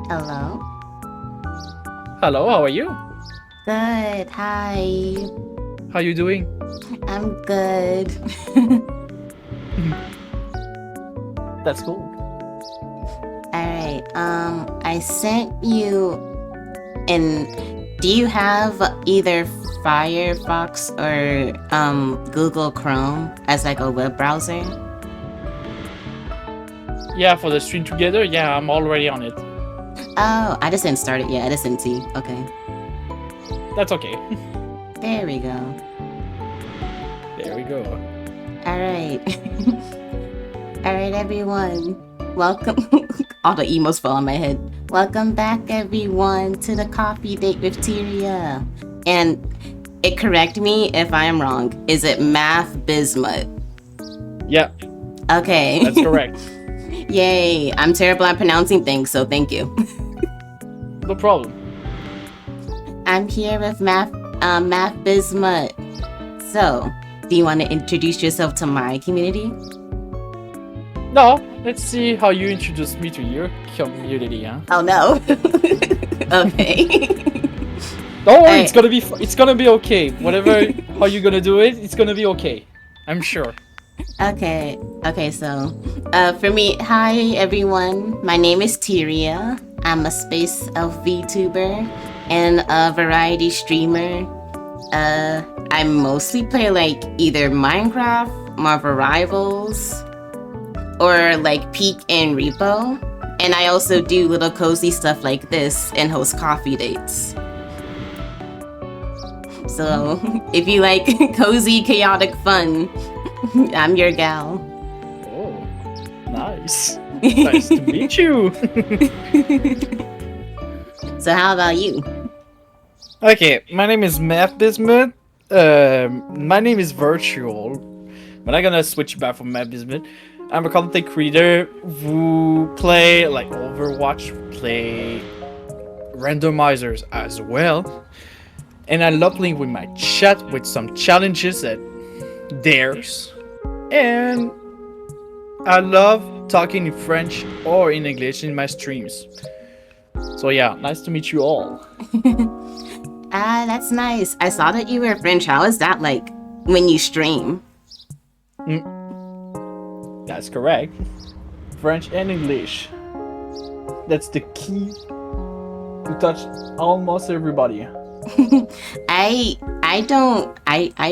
Hello. Hello, how are you? Good. Hi. How you doing? I'm good. That's cool. Alright. I sent you in. Do you have either Firefox or Google Chrome as like a web browser? Yeah, for the stream together, yeah, I'm already on it. Oh, I just didn't start it yet. I just didn't see. Okay. That's okay. There we go. There we go. Alright. Alright, everyone. Welcome. All the emos fell on my head. Welcome back, everyone, to the Coffee Date with Tyria. And correct me if I am wrong. Is it Mathbiscuit? Yeah. Okay. That's correct. Yay. I'm terrible at pronouncing things, so thank you. No problem. I'm here with Mathbiscuit. So, do you want to introduce yourself to my community? No, let's see how you introduce me to your community, huh? Oh no. Okay. Don't worry, Hey. it's gonna be okay. Whatever how you gonna do it, it's gonna be okay. I'm sure. Okay, so for me, hi everyone. My name is Tyria. I'm a space elf VTuber and a variety streamer. I mostly play like either Minecraft, Marvel Rivals, or like Peak and Repo. And I also do little cozy stuff like this and host coffee dates. So if you like cozy, chaotic fun, I'm your gal. Oh, nice. Nice to meet you. So how about you? Okay, my name is Mathbiscuit. My name is Virtual, but I'm gonna switch back from Mathbiscuit. I'm a content creator who play like Overwatch, play randomizers as well, and I love playing with my chat with some challenges at theirs, and I love talking in French or in English in my streams. So yeah, nice to meet you all. That's nice. I saw that you were French. How is that like when you stream? That's correct. French and English. That's the key to touch almost everybody. I don't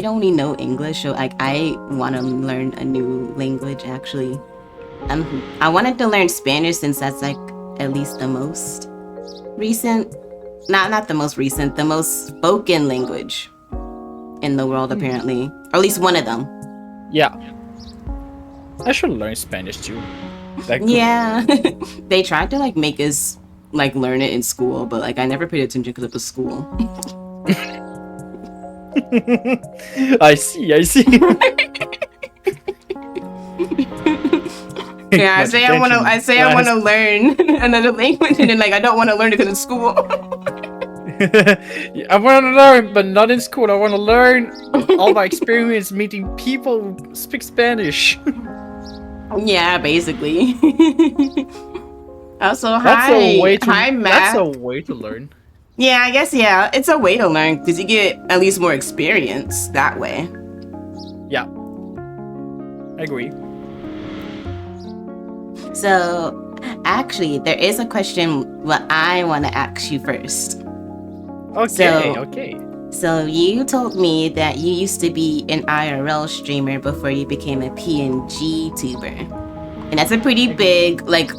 only know English, so like I want to learn a new language actually. I wanted to learn Spanish since that's like at least the most recent, not the most recent, the most spoken language in the world apparently, or at least one of them. Yeah. I should learn Spanish too. Yeah. They tried to like make us like learn it in school, but like I never paid attention because it was school. I see. Yeah, I say I want to learn another language, and then like I don't want to learn it because it's school. I want to learn, but not in school. I want to learn all my experience meeting people who speak Spanish. Yeah, basically. Also, That's a way to. hi, Matt. That's a way to learn. Yeah, I guess it's a way to learn because you get at least more experience that way. Yeah, I agree. So, actually, there is a question what I want to ask you first. Okay. So you told me that you used to be an IRL streamer before you became a PNG tuber. And that's a pretty big like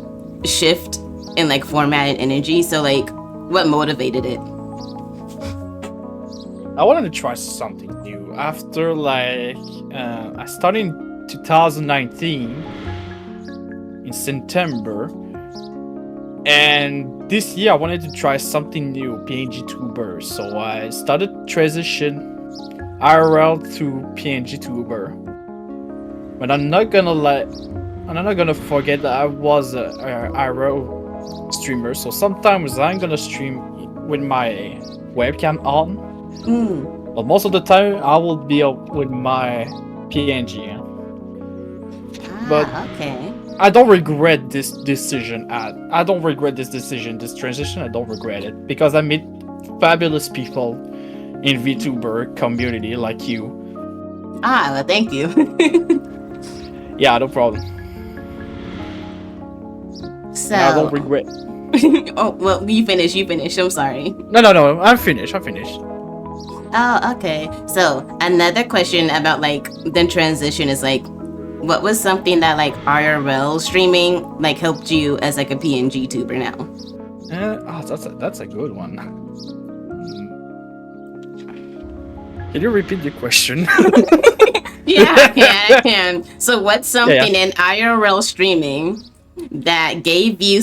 shift in like format and energy. So like what motivated it? I wanted to try something new. After like I started in 2019 in September. And this year I wanted to try something new, PNG tuber. So I started transition IRL to PNG tuber. But I'm not gonna forget that I was a IRL streamer. So sometimes I'm gonna stream with my webcam on. But most of the time I will be with my PNG. But okay. I don't regret this decision. I don't regret this decision, this transition. I don't regret it because I meet fabulous people in VTuber community like you. Ah, well, thank you. Yeah, no problem. So, I don't regret. oh well, you finish. I'm sorry. No. I'm finished. Oh, okay. So another question about like the transition is like, what was something that like IRL streaming like helped you as like a PNG tuber now? That's a good one. Can you repeat the question? Yeah, I can. So what's something in IRL streaming that gave you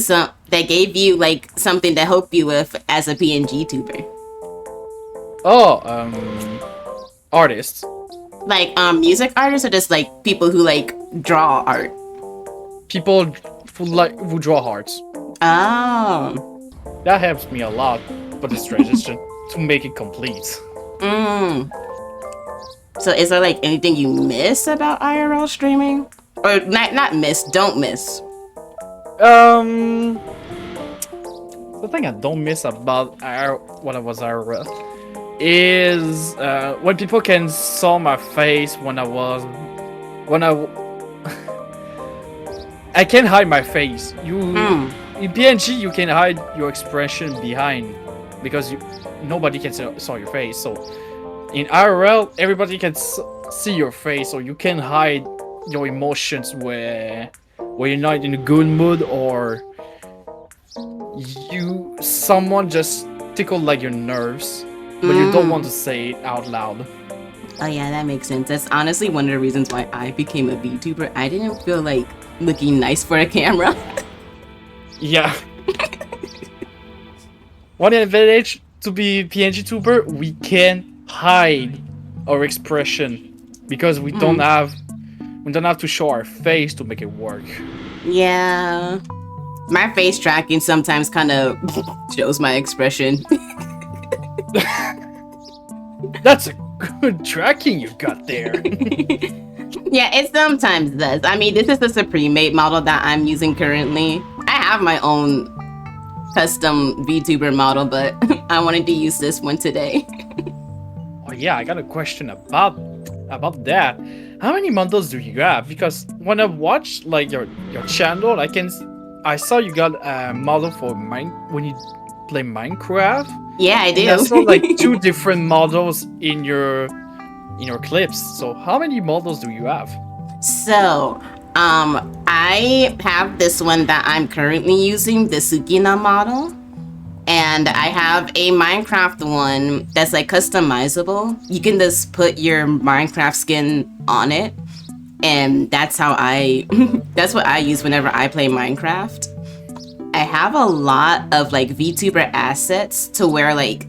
like something to help you with as a PNG tuber? Oh, artists. Like music artists or just like people who like draw art? People who draw hearts. Oh. That helps me a lot for this transition to make it complete. So is there like anything you miss about IRL streaming? Or not miss, don't miss. The thing I don't miss about when I was IRL is when people can saw my face when I I can't hide my face. In PNG you can hide your expression behind because nobody can saw your face. So in IRL everybody can see your face, so you can hide your emotions where you're not in a good mood or someone just tickled like your nerves. But you don't want to say it out loud. Oh yeah, that makes sense. That's honestly one of the reasons why I became a VTuber. I didn't feel like looking nice for a camera. Yeah. One advantage to be PNG tuber, we can hide our expression because we don't have to show our face to make it work. Yeah. My face tracking sometimes kind of shows my expression. That's a good tracking you got there. Yeah, it sometimes does. I mean, this is the Supreme Mate model that I'm using currently. I have my own custom VTuber model, but I wanted to use this one today. Oh yeah, I got a question about that. How many models do you have? Because when I watched like your channel, I saw you got a model for when you play Minecraft. Yeah, I do. And I saw like 2 different models in your clips. So how many models do you have? So, I have this one that I'm currently using, the Sukina model. And I have a Minecraft one that's like customizable. You can just put your Minecraft skin on it. And that's how that's what I use whenever I play Minecraft. I have a lot of like VTuber assets to where like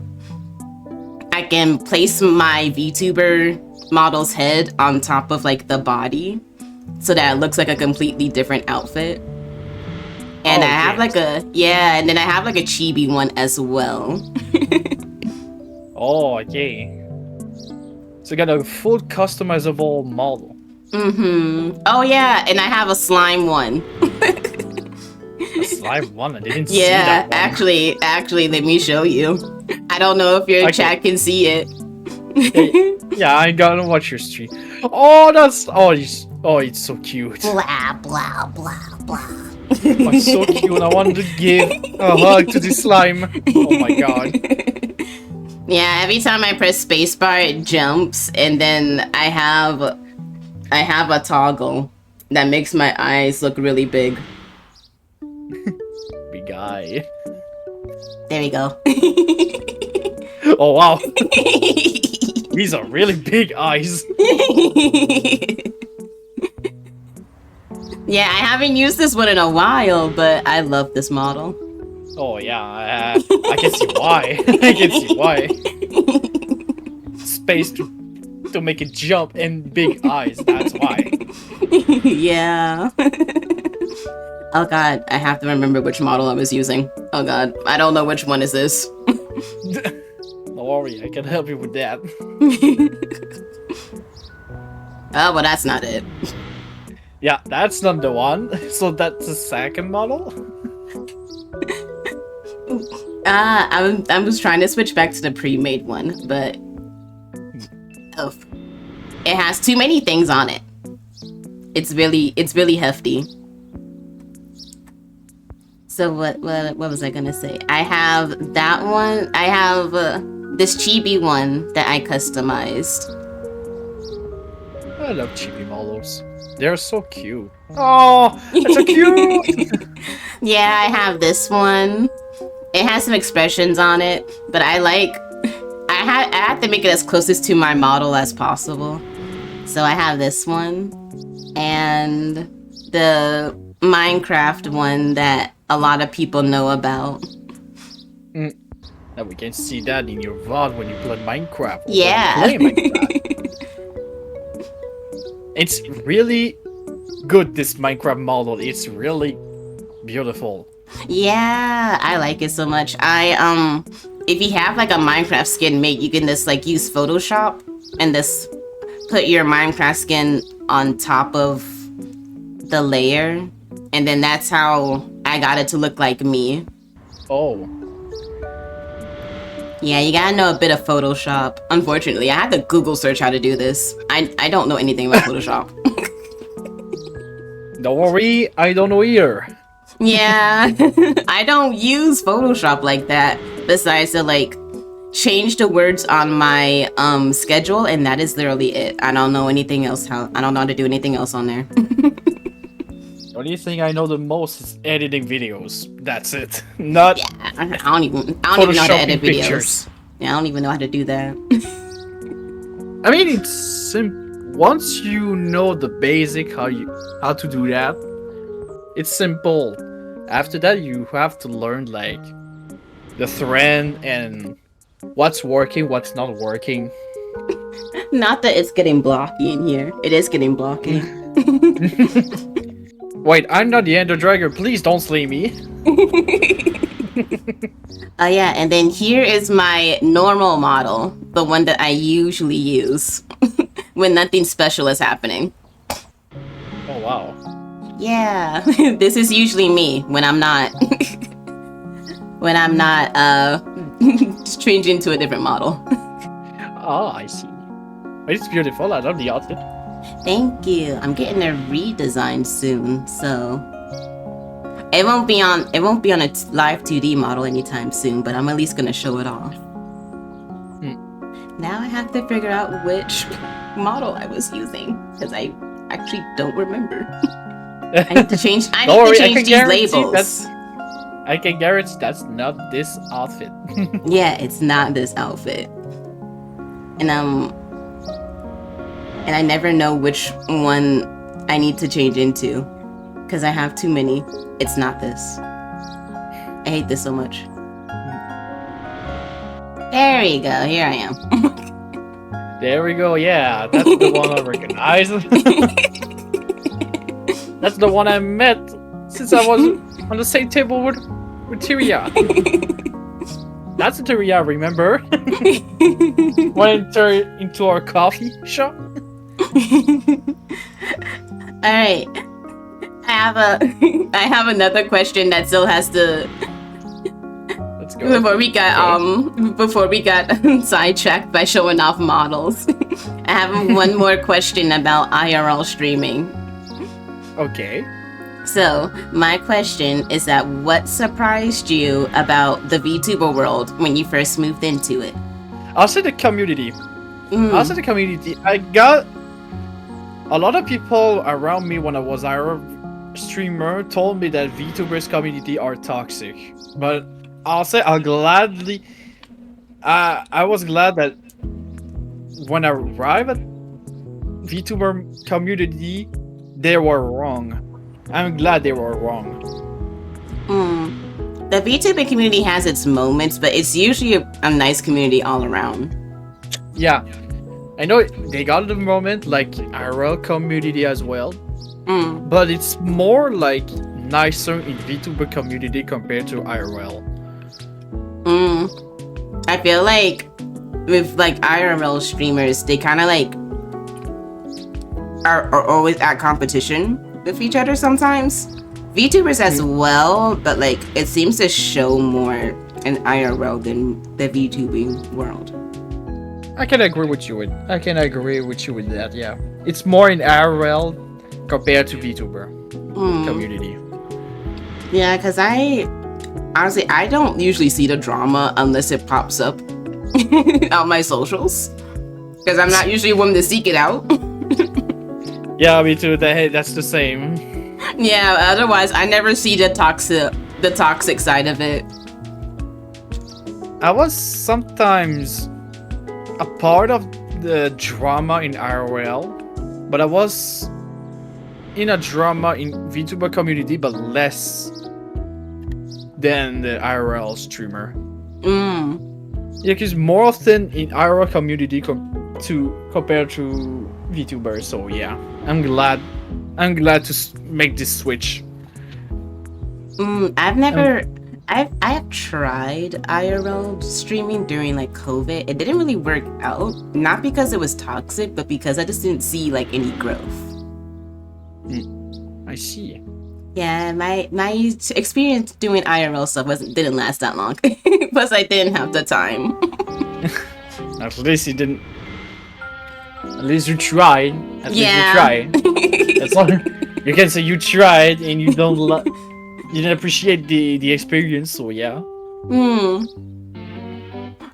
I can place my VTuber model's head on top of like the body so that it looks like a completely different outfit. And I have like and then I have like a chibi one as well. Oh, okay. So you got a full customizable model. Oh yeah, and I have a slime one. A slime one? I didn't see that one. Actually, let me show you. I don't know if your chat can see it. Yeah, I gotta watch your stream. It's so cute. Blah blah blah blah. Oh, it's so cute. I wanted to give a hug to the slime. Oh my god. Yeah, every time I press spacebar, it jumps, and then I have a toggle that makes my eyes look really big. Big eye. There we go. Oh wow. These are really big eyes. Yeah, I haven't used this one in a while, but I love this model. Oh yeah, I can see why. I can see why. Space to make it jump and big eyes, that's why. Yeah. Oh god, I have to remember which model I was using. Oh god, I don't know which one is this. Don't worry, I can help you with that. Oh, well that's not it. Yeah, that's not the one. So that's the second model. I was trying to switch back to the pre-made one, but oh, it has too many things on it. It's really hefty. So what was I gonna say? I have that one. I have this chibi one that I customized. I love chibi models. They're so cute. Oh, it's so cute. Yeah, I have this one. It has some expressions on it, but I have to make it as closest to my model as possible. So I have this one and the Minecraft one that a lot of people know about. Now we can see that in your VOD when you play Minecraft. Yeah. When you play Minecraft. It's really good, this Minecraft model. It's really beautiful. Yeah, I like it so much. If you have like a Minecraft skin made, you can just like use Photoshop and just put your Minecraft skin on top of the layer, and then that's how I got it to look like me. Oh. Yeah, you gotta know a bit of Photoshop. Unfortunately, I had to Google search how to do this. I don't know anything about Photoshop. Don't worry, I don't know either. Yeah, I don't use Photoshop like that. Besides to like change the words on my schedule, and that is literally it. I don't know anything else. I don't know how to do anything else on there. The only thing I know the most is editing videos. That's it. Not. Yeah, I don't even know how to edit videos. Pictures. Yeah, I don't even know how to do that. I mean, it's simple. Once you know the basic how to do that, it's simple. After that, you have to learn like the trend and what's working, what's not working. Not that it's getting blocky in here. It is getting blocky. Wait, I'm not the Ender Dragon. Please don't slay me. Oh yeah, and then here is my normal model, the one that I usually use when nothing special is happening. Oh wow. Yeah, this is usually me when I'm not just change into a different model. Oh, I see. It's beautiful. I love the outfit. Thank you. I'm getting a redesign soon, so it won't be on a live 2D model anytime soon, but I'm at least gonna show it off. Now I have to figure out which model I was using because I actually don't remember. I need to change. I need to change these labels. I can guarantee that's not this outfit. Yeah, it's not this outfit, and I never know which one I need to change into because I have too many. It's not this. I hate this so much. There we go. Here I am. There we go. Yeah, that's the one I recognize. That's the one I met since I was on the same table with Tyria. That's the Tyria, remember? Went into our coffee shop. All right. I have another question that still has to. Let's go. Before we got sidetracked by showing off models. I have one more question about IRL streaming. Okay. So, my question is that what surprised you about the VTuber world when you first moved into it? I'll say the community. I got a lot of people around me when I was IRL streamer told me that VTubers community are toxic. But I'll say I was glad that when I arrived at VTuber community, they were wrong. I'm glad they were wrong. The VTuber community has its moments, but it's usually a nice community all around. Yeah, I know they got the moment like IRL community as well, but it's more like nicer in VTuber community compared to IRL. I feel like with like IRL streamers, they kind of like are always at competition. with each other sometimes. VTubers as well, but like it seems to show more in IRL than the VTubing world. I can agree with you with that. Yeah, it's more in IRL compared to VTuber community. Yeah, because I don't usually see the drama unless it pops up on my socials. Because I'm not usually one to seek it out. Yeah, me too. That's the same. Yeah, otherwise I never see the toxic side of it. I was sometimes a part of the drama in IRL, but I was in a drama in VTuber community, but less than the IRL streamer. Yeah, because more often in IRL community compared to VTubers. So yeah, I'm glad to make this switch. I've tried IRL streaming during like COVID. It didn't really work out, not because it was toxic, but because I just didn't see like any growth. I see. Yeah, my experience doing IRL stuff didn't last that long. Plus, I didn't have the time. At least you didn't. At least you tried. At least you tried. That's all. You can say you tried and you don't. You didn't appreciate the experience. So yeah.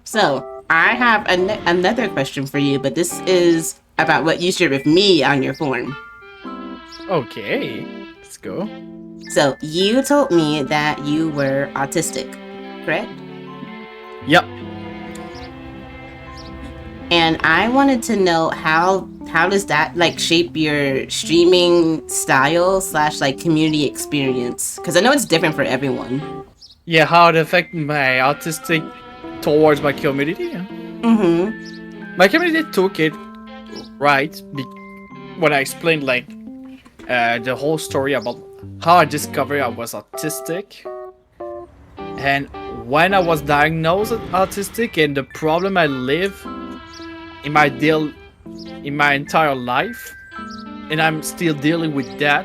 So I have another question for you, but this is about what you shared with me on your form. Okay, let's go. So you told me that you were autistic, correct? Yep. And I wanted to know how does that like shape your streaming style / like community experience? Because I know it's different for everyone. Yeah, how it affect my autistic towards my community. My community took it right when I explained like the whole story about how I discovered I was autistic, and when I was diagnosed autistic, and the problem I live in my entire life, and I'm still dealing with that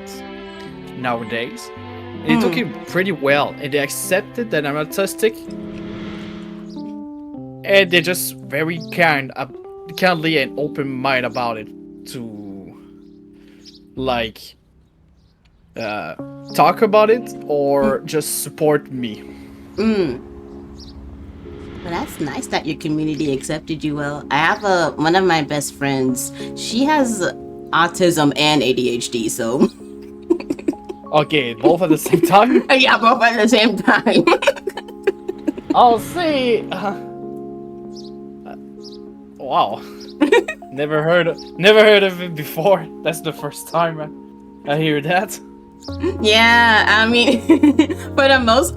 nowadays. And they took it pretty well, and they accepted that I'm autistic, and they're just very kindly and open mind about it to like talk about it or just support me. Well, that's nice that your community accepted you well. I have one of my best friends. She has autism and ADHD, so. Okay, both at the same time? Yeah, both at the same time. I'll see. Wow. Never heard of it before. That's the first time I hear that. Yeah, I mean, for the most,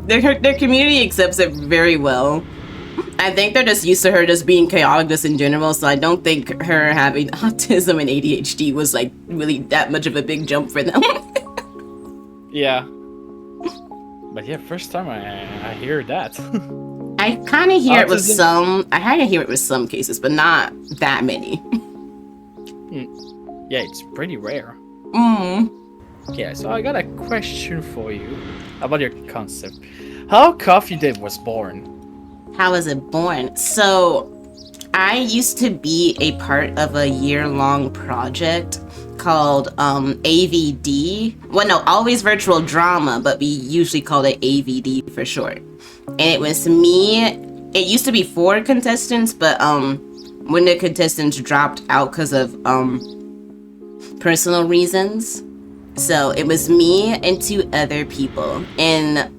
their community accepts it very well. I think they're just used to her just being chaotic just in general, so I don't think her having autism and ADHD was like really that much of a big jump for them. Yeah. But yeah, first time I hear that. I kind of hear it with some. I kind of hear it with some cases, but not that many. Yeah, it's pretty rare. Yeah, so I got a question for you about your concept. How Cofeedate was born? How was it born? So, I used to be a part of a year-long project called AVD. Well, no, Always Virtual Drama, but we usually call it AVD for short. And it was me. It used to be 4 contestants, but when the contestants dropped out because of personal reasons, so it was me and 2 other people, and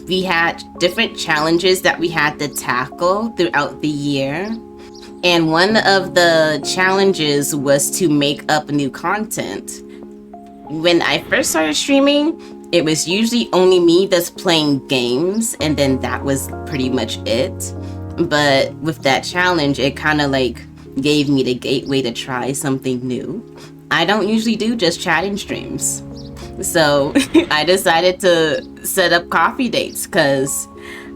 we had different challenges that we had to tackle throughout the year. And one of the challenges was to make up new content. When I first started streaming, it was usually only me that's playing games, and then that was pretty much it. But with that challenge, it kind of like gave me the gateway to try something new. I don't usually do just chatting streams. So I decided to set up coffee dates, because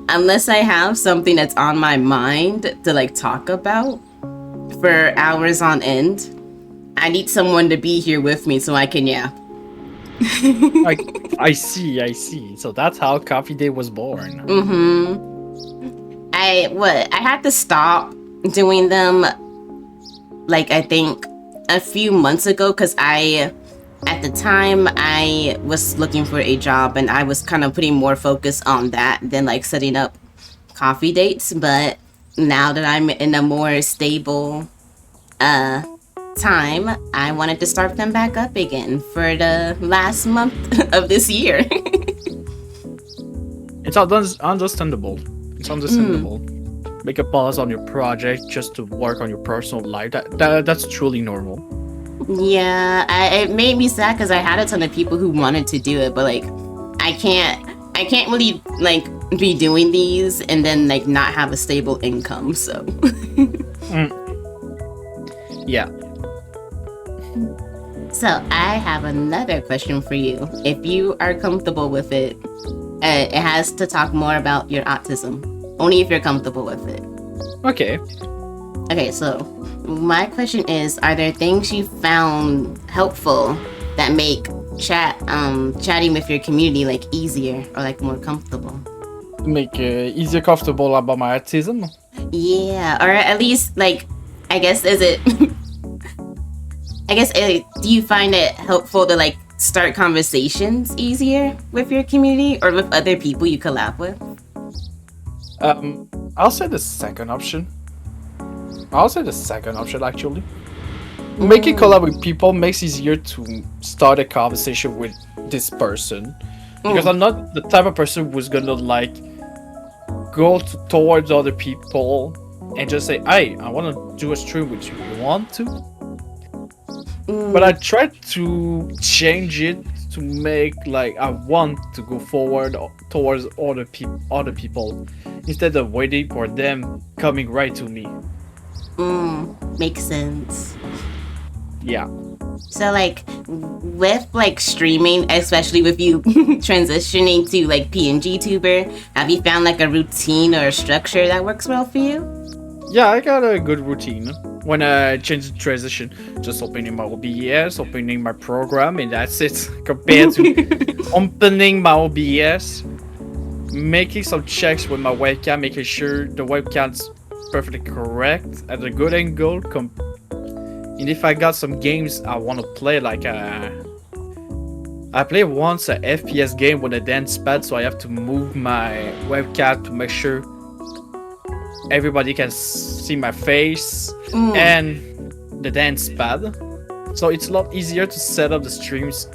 unless I have something that's on my mind to like talk about for hours on end, I need someone to be here with me so I can I see. So that's how Cofeedate was born. I had to stop doing them, like, I think a few months ago, because at the time I was looking for a job and I was kind of putting more focus on that than like setting up coffee dates. But now that I'm in a more stable time, I wanted to start them back up again for the last month of this year. It's understandable. It's understandable. Make a pause on your project just to work on your personal life. That's truly normal. Yeah, it made me sad because I had a ton of people who wanted to do it, but like I can't really like be doing these and then like not have a stable income. So yeah. So I have another question for you. If you are comfortable with it, it has to talk more about your autism. Only if you're comfortable with it. Okay. Okay, so my question is, are there things you found helpful that make chatting with your community like easier or like more comfortable? Make easier comfortable about my autism? Yeah, or at least like, I guess do you find it helpful to like start conversations easier with your community or with other people you collab with? I'll say the second option. Actually. Making collab with people makes it easier to start a conversation with this person. Because I'm not the type of person who's gonna like go towards other people and just say, "Hey, I want to do a stream with you. You want to?" But I try to change it to make like I want to go forward towards other people instead of waiting for them coming right to me. Makes sense. Yeah. So like with like streaming, especially with you transitioning to like PNG tuber, have you found like a routine or a structure that works well for you? Yeah, I got a good routine. When I change the transition, just opening my OBS, opening my program, and that's it. Compared to opening my OBS, making some checks with my webcam, making sure the webcam's perfectly correct at a good angle. And if I got some games I want to play, like I played once a FPS game with a dance pad, so I have to move my webcam to make sure everybody can see my face and the dance pad. So it's a lot easier to set up the streams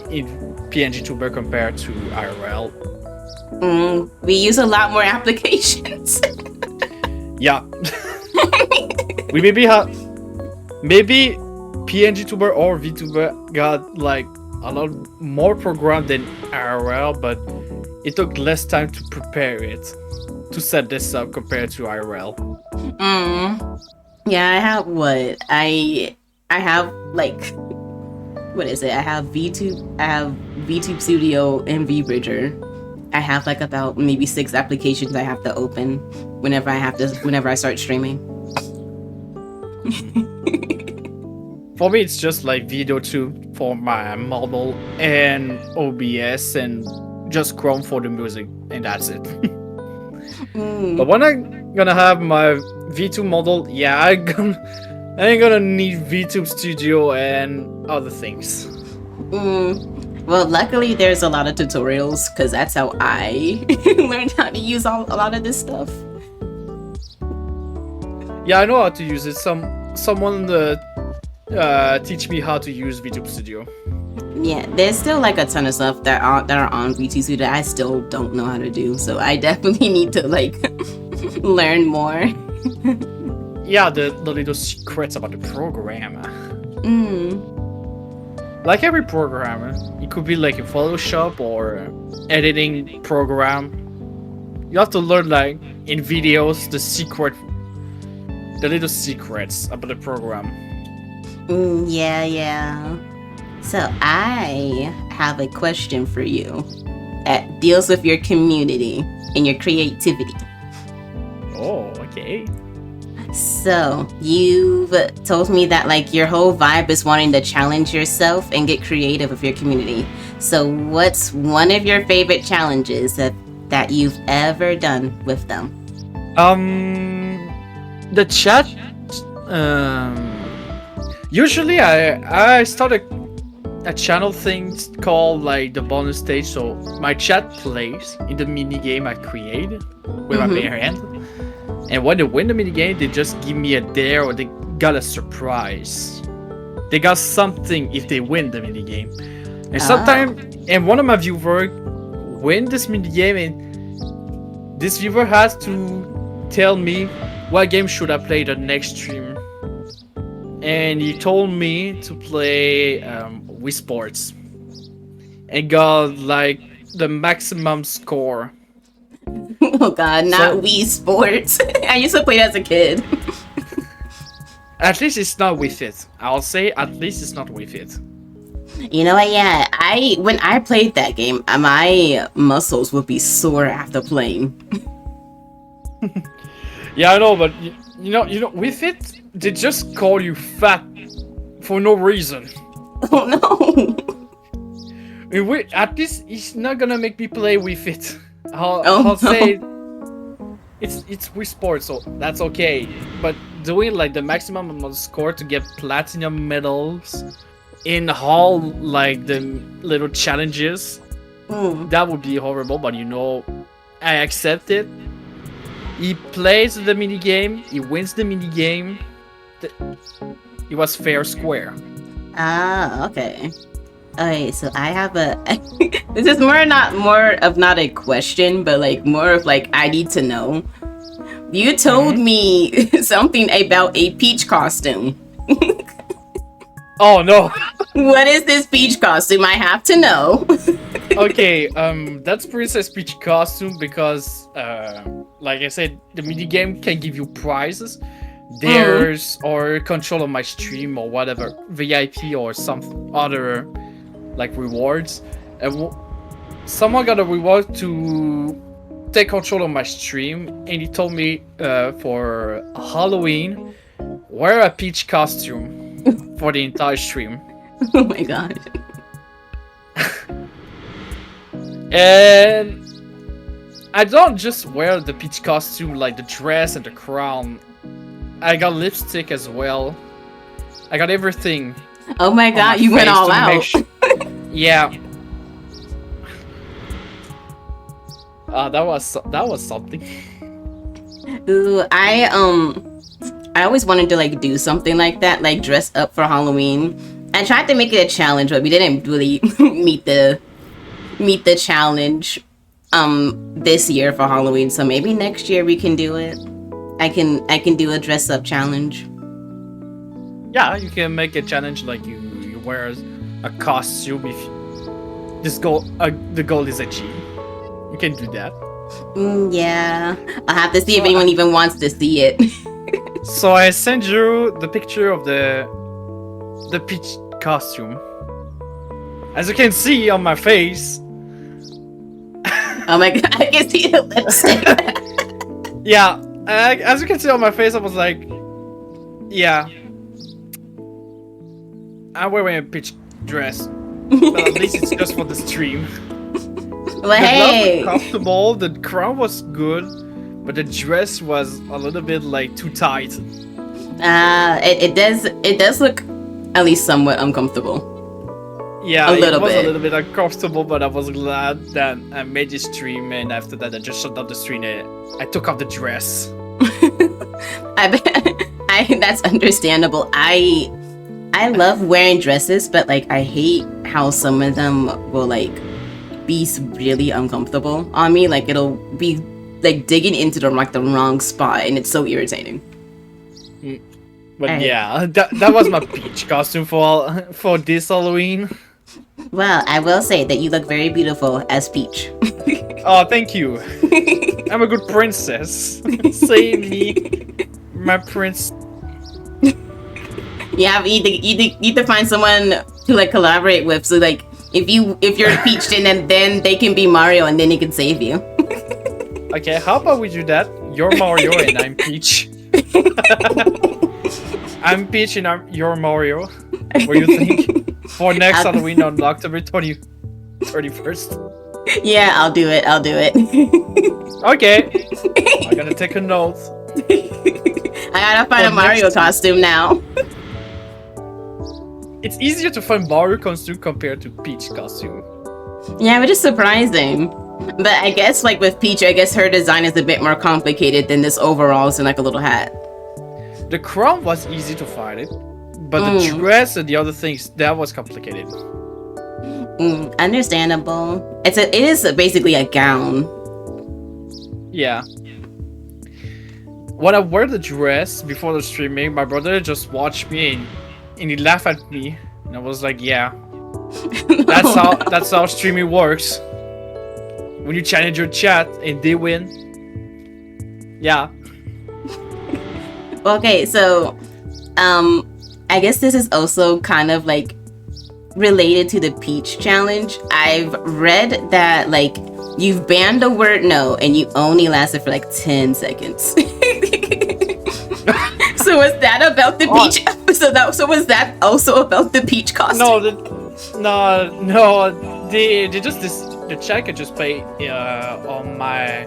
in PNG Tuber compared to IRL. We use a lot more applications. Yeah. We maybe PNG Tuber or VTuber got like a lot more program than IRL, but it took less time to prepare it, to set this up compared to IRL. Yeah, I have what? I have like, what is it? I have VTube Studio and VBridger. I have like about maybe 6 applications I have to open whenever I start streaming. For me, it's just like VideoTube for my model and OBS and just Chrome for the music, and that's it. But when I'm gonna have my V2 model, yeah, I ain't gonna need VTube Studio and other things. Well, luckily there's a lot of tutorials because that's how I learned how to use a lot of this stuff. Yeah, I know how to use it. Someone teach me how to use VTube Studio. Yeah, there's still like a ton of stuff that are on VTube Studio that I still don't know how to do. So I definitely need to like learn more. Yeah, the little secrets about the program. Like every programmer, it could be like a Photoshop or editing program. You have to learn like in videos the little secrets about the program. Yeah. So I have a question for you that deals with your community and your creativity. Oh, okay. So, you've told me that like your whole vibe is wanting to challenge yourself and get creative with your community. So, what's one of your favorite challenges that you've ever done with them? The chat. Um, Usually, I start a channel thing called like the bonus stage. So my chat plays in the mini game I create with my bare hand. And when they win the mini game, they just give me a dare or they got a surprise. They got something if they win the mini game. And sometimes, and one of my viewers win this mini game, and this viewer has to tell me what game should I play the next stream. And he told me to play Wii Sports, and got like the maximum score. Oh God, not Wii Sports. I used to play it as a kid. At least it's not Wii Fit. I'll say at least it's not Wii Fit. You know what? Yeah, when I played that game, my muscles would be sore after playing. Yeah, I know, but you know, Wii Fit, they just call you fat for no reason. Oh no! At least it's not gonna make me play Wii Fit. I'll say it's Wii Sports, so that's okay. But doing like the maximum amount of score to get platinum medals in all like the little challenges, that would be horrible. But you know, I accept it. He plays the mini game. He wins the mini game. It was fair square. Ah, okay. Okay, so I have a. This is more of not a question, but like more of like I need to know. You told me something about a Peach costume. Oh no! What is this Peach costume? I have to know. Okay, that's Princess Peach costume because, like I said, the mini game can give you prizes. There's or control of my stream or whatever, VIP or some other like rewards. And someone got a reward to take control of my stream, and he told me for Halloween, wear a Peach costume for the entire stream. Oh my God. And I don't just wear the Peach costume, like the dress and the crown. I got lipstick as well. I got everything. Oh my God, you went all out. Yeah. That was something. Ooh, I always wanted to like do something like that, like dress up for Halloween. I tried to make it a challenge, but we didn't really meet the challenge this year for Halloween. So maybe next year we can do it. I can do a dress up challenge. Yeah, you can make a challenge like you wear a costume if this goal the goal is achieved. You can do that. Yeah, I'll have to see if anyone even wants to see it. So I send you the picture of the Peach costume. As you can see on my face. Oh my God, I can see the lipstick. Yeah, as you can see on my face, I was like, yeah, I'm wearing a Peach dress. But at least it's just for the stream. Well, hey, the glove was comfortable, the crown was good, but the dress was a little bit like too tight. It does look at least somewhat uncomfortable. Yeah, it was bit. A little bit uncomfortable, but I was glad that I made this stream, and after that I just shut down the stream and I took off the dress. That's understandable. I love wearing dresses, but like I hate how some of them will like be really uncomfortable on me. Like it'll be like digging into the wrong spot, and it's so irritating. But yeah, that was my Peach costume for this Halloween. Well, I will say that you look very beautiful as Peach. Oh, thank you. I'm a good princess. Say me, my prince. Yeah, you need to find someone to like collaborate with. So like, if you're Peach, then they can be Mario, and then they can save you. Okay, how about we do that? You're Mario and I'm Peach. I'm Peach and you're Mario. What do you think? For next Halloween on October 31st. Yeah, I'll do it. Okay. I'm gonna take a note. I gotta find a Mario costume now. It's easier to find Mario costume compared to Peach costume. Yeah, which is surprising. But I guess like with Peach, I guess her design is a bit more complicated than this overalls and like a little hat. The crown was easy to find it, but the dress and the other things, that was complicated. Understandable. It is basically a gown. Yeah. When I wear the dress before the streaming, my brother just watched me and he laughed at me, and I was like, "Yeah, that's how streaming works. When you challenge your chat and they win, yeah." Okay, so, I guess this is also kind of like related to the Peach challenge. I've read that like you've banned the word no and you only lasted for like 10 seconds. So was that about the Peach? So was that also about the Peach costume? No. The chat could just pay on my,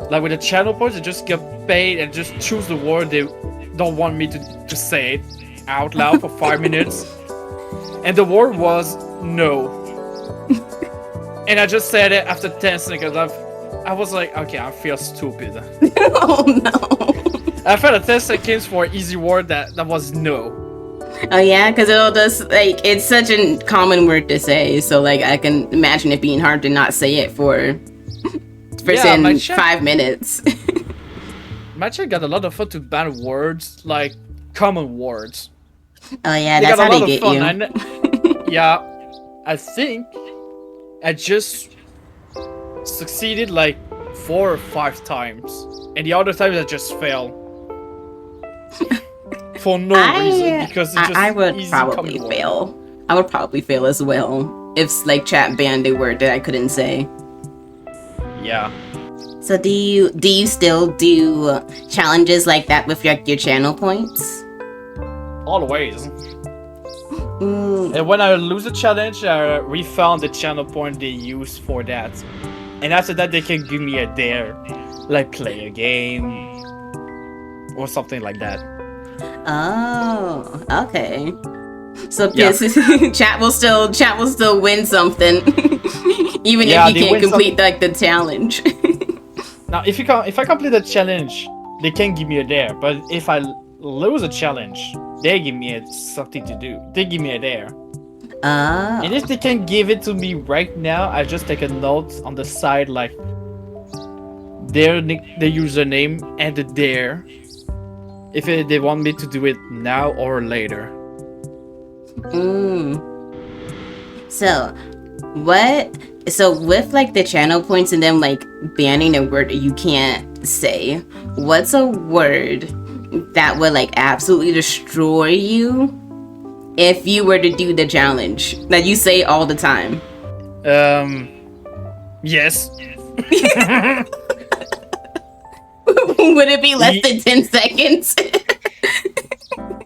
like with the channel points. They just get paid and just choose the word they don't want me to say it out loud for 5 minutes, and the word was no. And I just said it after 10 seconds. I was like, okay, I feel stupid. Oh no. I felt 10 seconds for an easy word that was no. Oh yeah, because it'll just like it's such a common word to say, so like I can imagine it being hard to not say it for 5 minutes. My chat got a lot of fun to ban words like common words. Oh yeah, that's how they get you. Yeah, I think I just succeeded like 4 or 5 times, and the other times I just failed. For no reason, because it's just I would probably fail. I would probably fail as well if like chat banned a word that I couldn't say. Yeah. So do you still do challenges like that with your channel points? Always. And when I lose a challenge, I refound the channel point they use for that. And after that, they can give me a dare, like play a game or something like that. Oh, okay. So yes, chat will still win something, even if you can't complete like the challenge. Now, if I complete the challenge, they can give me a dare. But if I lose a challenge, they give me something to do. They give me a dare. Oh. And if they can give it to me right now, I just take a note on the side like their username and the dare. If they want me to do it now or later. So with like the channel points and them like banning a word that you can't say, what's a word that would like absolutely destroy you if you were to do the challenge that you say all the time? Yes. Would it be less than 10 seconds?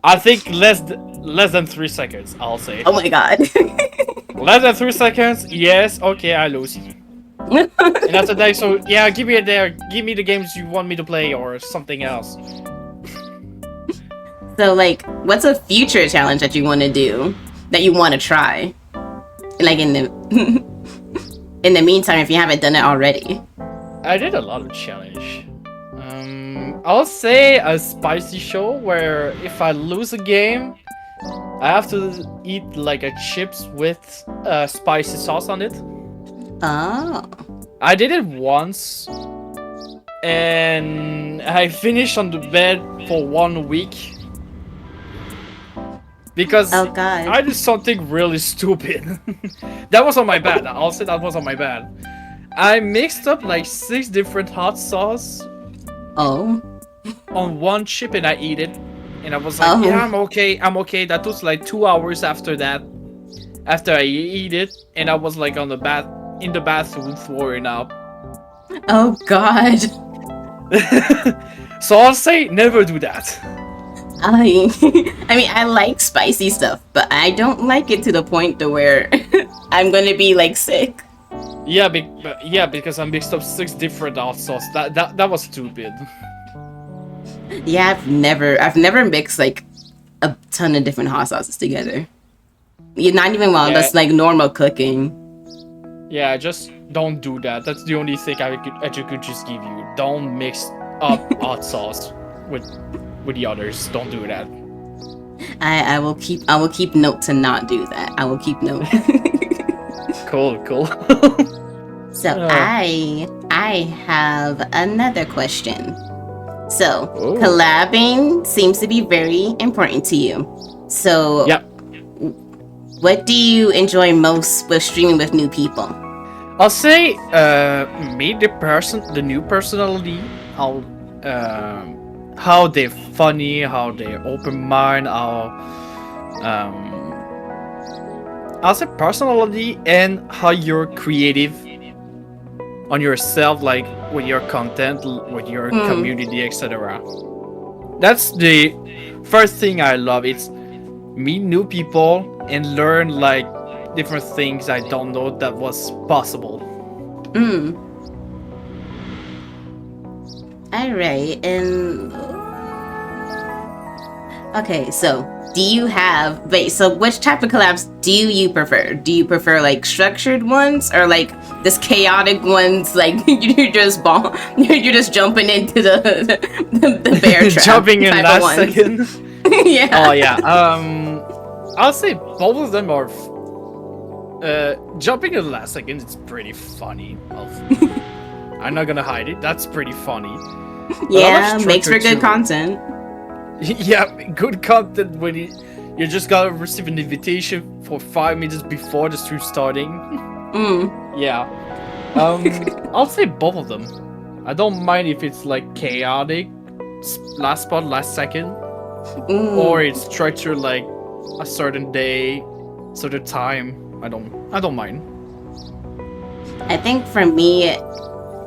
I think less than 3 seconds, I'll say. Oh my god. Less than 3 seconds, yes, okay, I lose. And after that, so yeah, give me a dare, give me the games you want me to play or something else. So like, what's a future challenge that you want to do, that you want to try? Like in the meantime, if you haven't done it already. I did a lot of challenge. I'll say a spicy show where if I lose a game, I have to eat like a chips with spicy sauce on it. Oh. I did it once, and I finished on the bed for 1 week because I did something really stupid. That was on my bad. I'll say that was on my bad. I mixed up like 6 different hot sauce. Oh. On one chip and I eat it, and I was like, yeah, I'm okay. That was like 2 hours after that, after I eat it, and I was like in the bathroom throwing up. Oh god. So I'll say never do that. I mean, I like spicy stuff, but I don't like it to the point to where I'm gonna be like sick. Yeah, because I mixed up 6 different hot sauce. That was stupid. Yeah, I've never mixed like a ton of different hot sauces together. You're not even while Yeah. that's like normal cooking. Yeah, just don't do that. That's the only thing I could just give you. Don't mix up hot sauce with the others. Don't do that. I will keep note to not do that. I will keep note. Cool. So I have another question. So Ooh. collabing seems to be very important to you. So Yeah. what do you enjoy most with streaming with new people? I'll say meet the new personality. How they're funny, how they're open mind, I'll say personality and how you're creative on yourself, like with your content, with your community, etc. That's the first thing I love. It's meet new people and learn like different things I don't know that was possible. All right, and okay, so do you have so which type of collabs do you prefer? Do you prefer like structured ones or like this chaotic ones, like you're just you're just jumping into the bear trap Jumping in type of last ones? second. Yeah. Oh yeah. I'll say both of them are. Jumping in the last second, it's pretty funny. I'm not gonna hide it. That's pretty funny. Yeah, makes for structure good too. content. Yeah, good content when you just gotta receive an invitation for 5 minutes before the stream starting. Yeah. I'll say both of them. I don't mind if it's like chaotic, last spot, last second, or it's structured like a certain day, certain time. I don't mind. I think for me,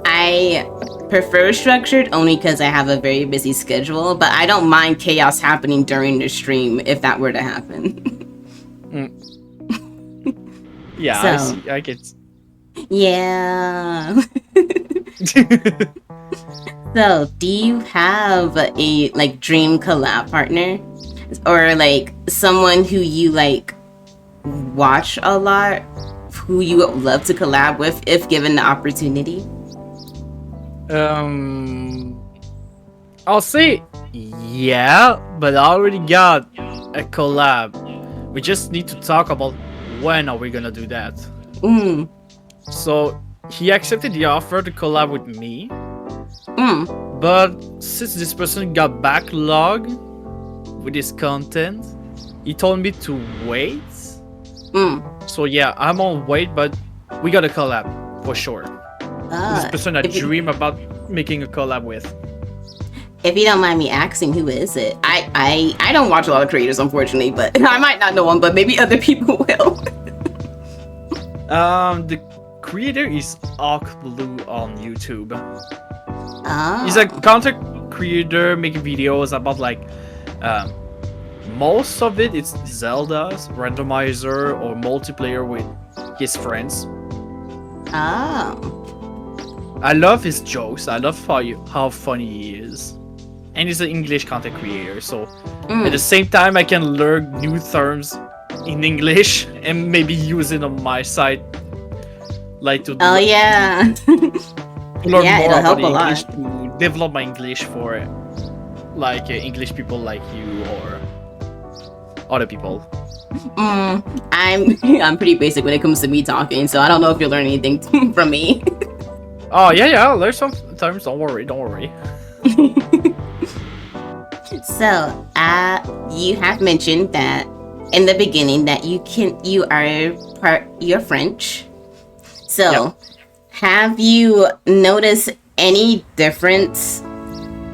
I prefer structured only because I have a very busy schedule, but I don't mind chaos happening during the stream if that were to happen. Yeah, So- I see. I get. Yeah. So, do you have a like dream collab partner or like someone who you like watch a lot, who you would love to collab with if given the opportunity? I'll say yeah, but I already got a collab. We just need to talk about when are we gonna do that. So he accepted the offer to collab with me, but since this person got backlog with his content, he told me to wait. So yeah, I'm on wait, but we got a collab for sure. This person I dream about making a collab with. If you don't mind me asking, who is it? I don't watch a lot of creators, unfortunately, but I might not know him, but maybe other people will. The creator is Blue on YouTube. Oh. He's a content creator making videos about like most of it's Zelda's randomizer or multiplayer with his friends. Oh. I love his jokes. I love how funny he is. And he's an English content creator, so at the same time I can learn new terms in English and maybe use it on my side. Like to Oh yeah. learn Yeah, more it'll about help a English lot. to develop my English for like English people like you or other people. I'm pretty basic when it comes to me talking, so I don't know if you'll learn anything from me. Oh yeah, I'll learn some terms. Don't worry. So, you have mentioned that in the beginning that you're French. So, Yep. have you noticed any difference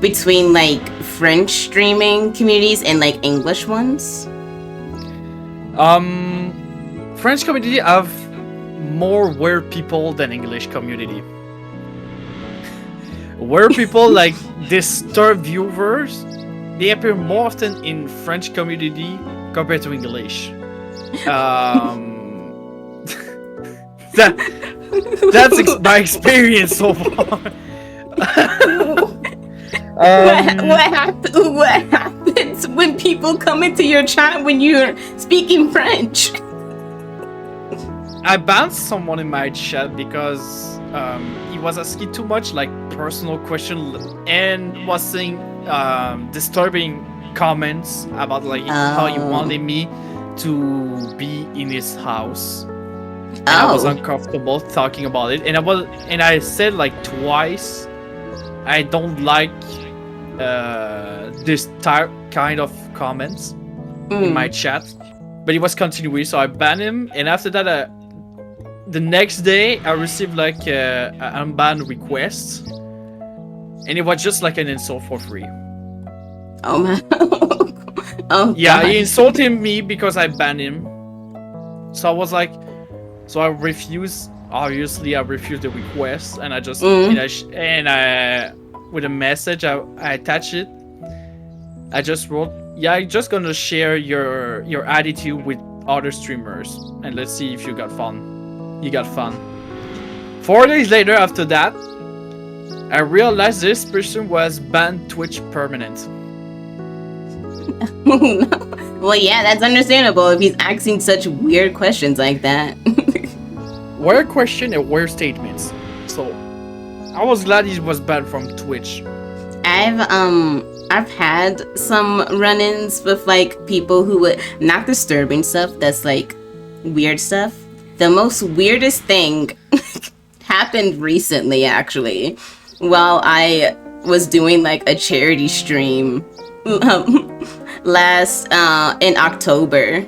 between like French streaming communities and like English ones? French community have more weird people than English community. where people like disturb viewers, they appear more often in French community compared to English. That my experience so far. What happens when people come into your chat when you're speaking French? I banned someone in my chat because he was asking too much like personal question and was saying disturbing comments about like how he wanted me to be in his house. And I was uncomfortable talking about it, and I said like twice, I don't like this kind of comments in my chat, but he was continuing, so I banned him. And after that, the next day I received like an unban request, and it was just like an insult for free. Oh man. Oh yeah, God. he insulted me because I banned him. So I was like, so I refused. Obviously, I refused the request, and I just and I with a message I attached it. I just wrote, yeah, I'm just gonna share your attitude with other streamers, and let's see if you got fun. You got fun. 4 days later, after that, I realized this person was banned Twitch permanent. Well, yeah, that's understandable if he's asking such weird questions like that. Weird question and weird statements. So I was glad he was banned from Twitch. I've had some run-ins with like people who would not disturbing stuff that's like weird stuff. The most weirdest thing happened recently actually while I was doing like a charity stream last in October.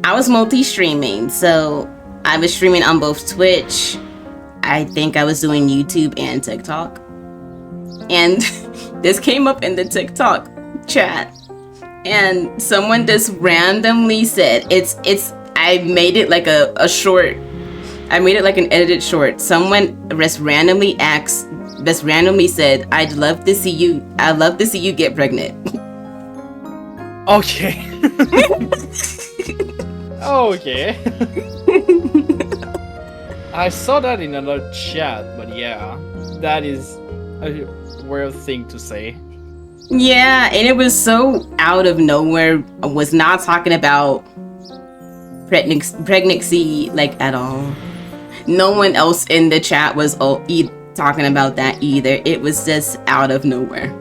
I was multi-streaming, so I was streaming on both Twitch. I think I was doing YouTube and TikTok. And this came up in the TikTok chat. And someone just randomly said, I made it like a short. I made it like an edited short. Someone just randomly said, I'd love to see you get pregnant. Okay. Okay. I saw that in another chat, but yeah, that is a weird thing to say. Yeah, and it was so out of nowhere. I was not talking about pregnancy like at all. No one else in the chat was talking about that either. It was just out of nowhere.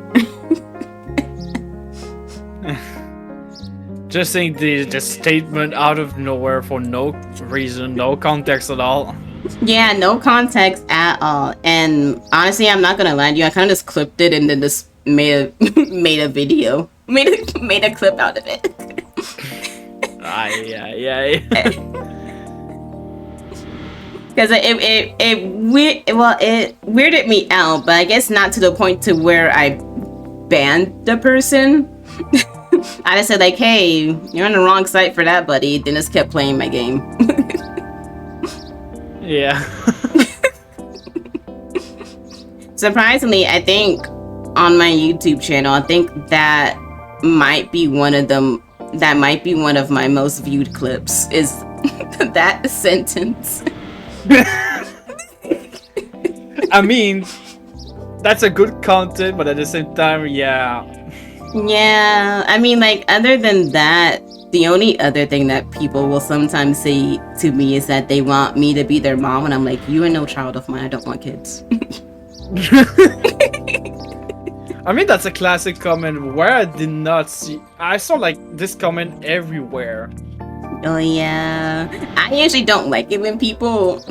Just saying the statement out of nowhere for no reason, no context at all. Yeah, no context at all. And honestly, I'm not gonna lie to you. I kind of just clipped it and then just made a video, made a clip out of it. Yeah. Because it weirded me out, but I guess not to the point to where I banned the person. I just said like, hey, you're on the wrong site for that, buddy. Then just kept playing my game. Yeah. Surprisingly, I think on my YouTube channel, I think that might be one of them. That might be one of my most viewed clips. Is that sentence? I mean, that's a good content, but at the same time, yeah. Yeah, I mean, like, other than that, the only other thing that people will sometimes say to me is that they want me to be their mom, and I'm like, you are no child of mine. I don't want kids. I mean, that's a classic comment where I did not see. I saw like this comment everywhere. Oh yeah, I usually don't like it when people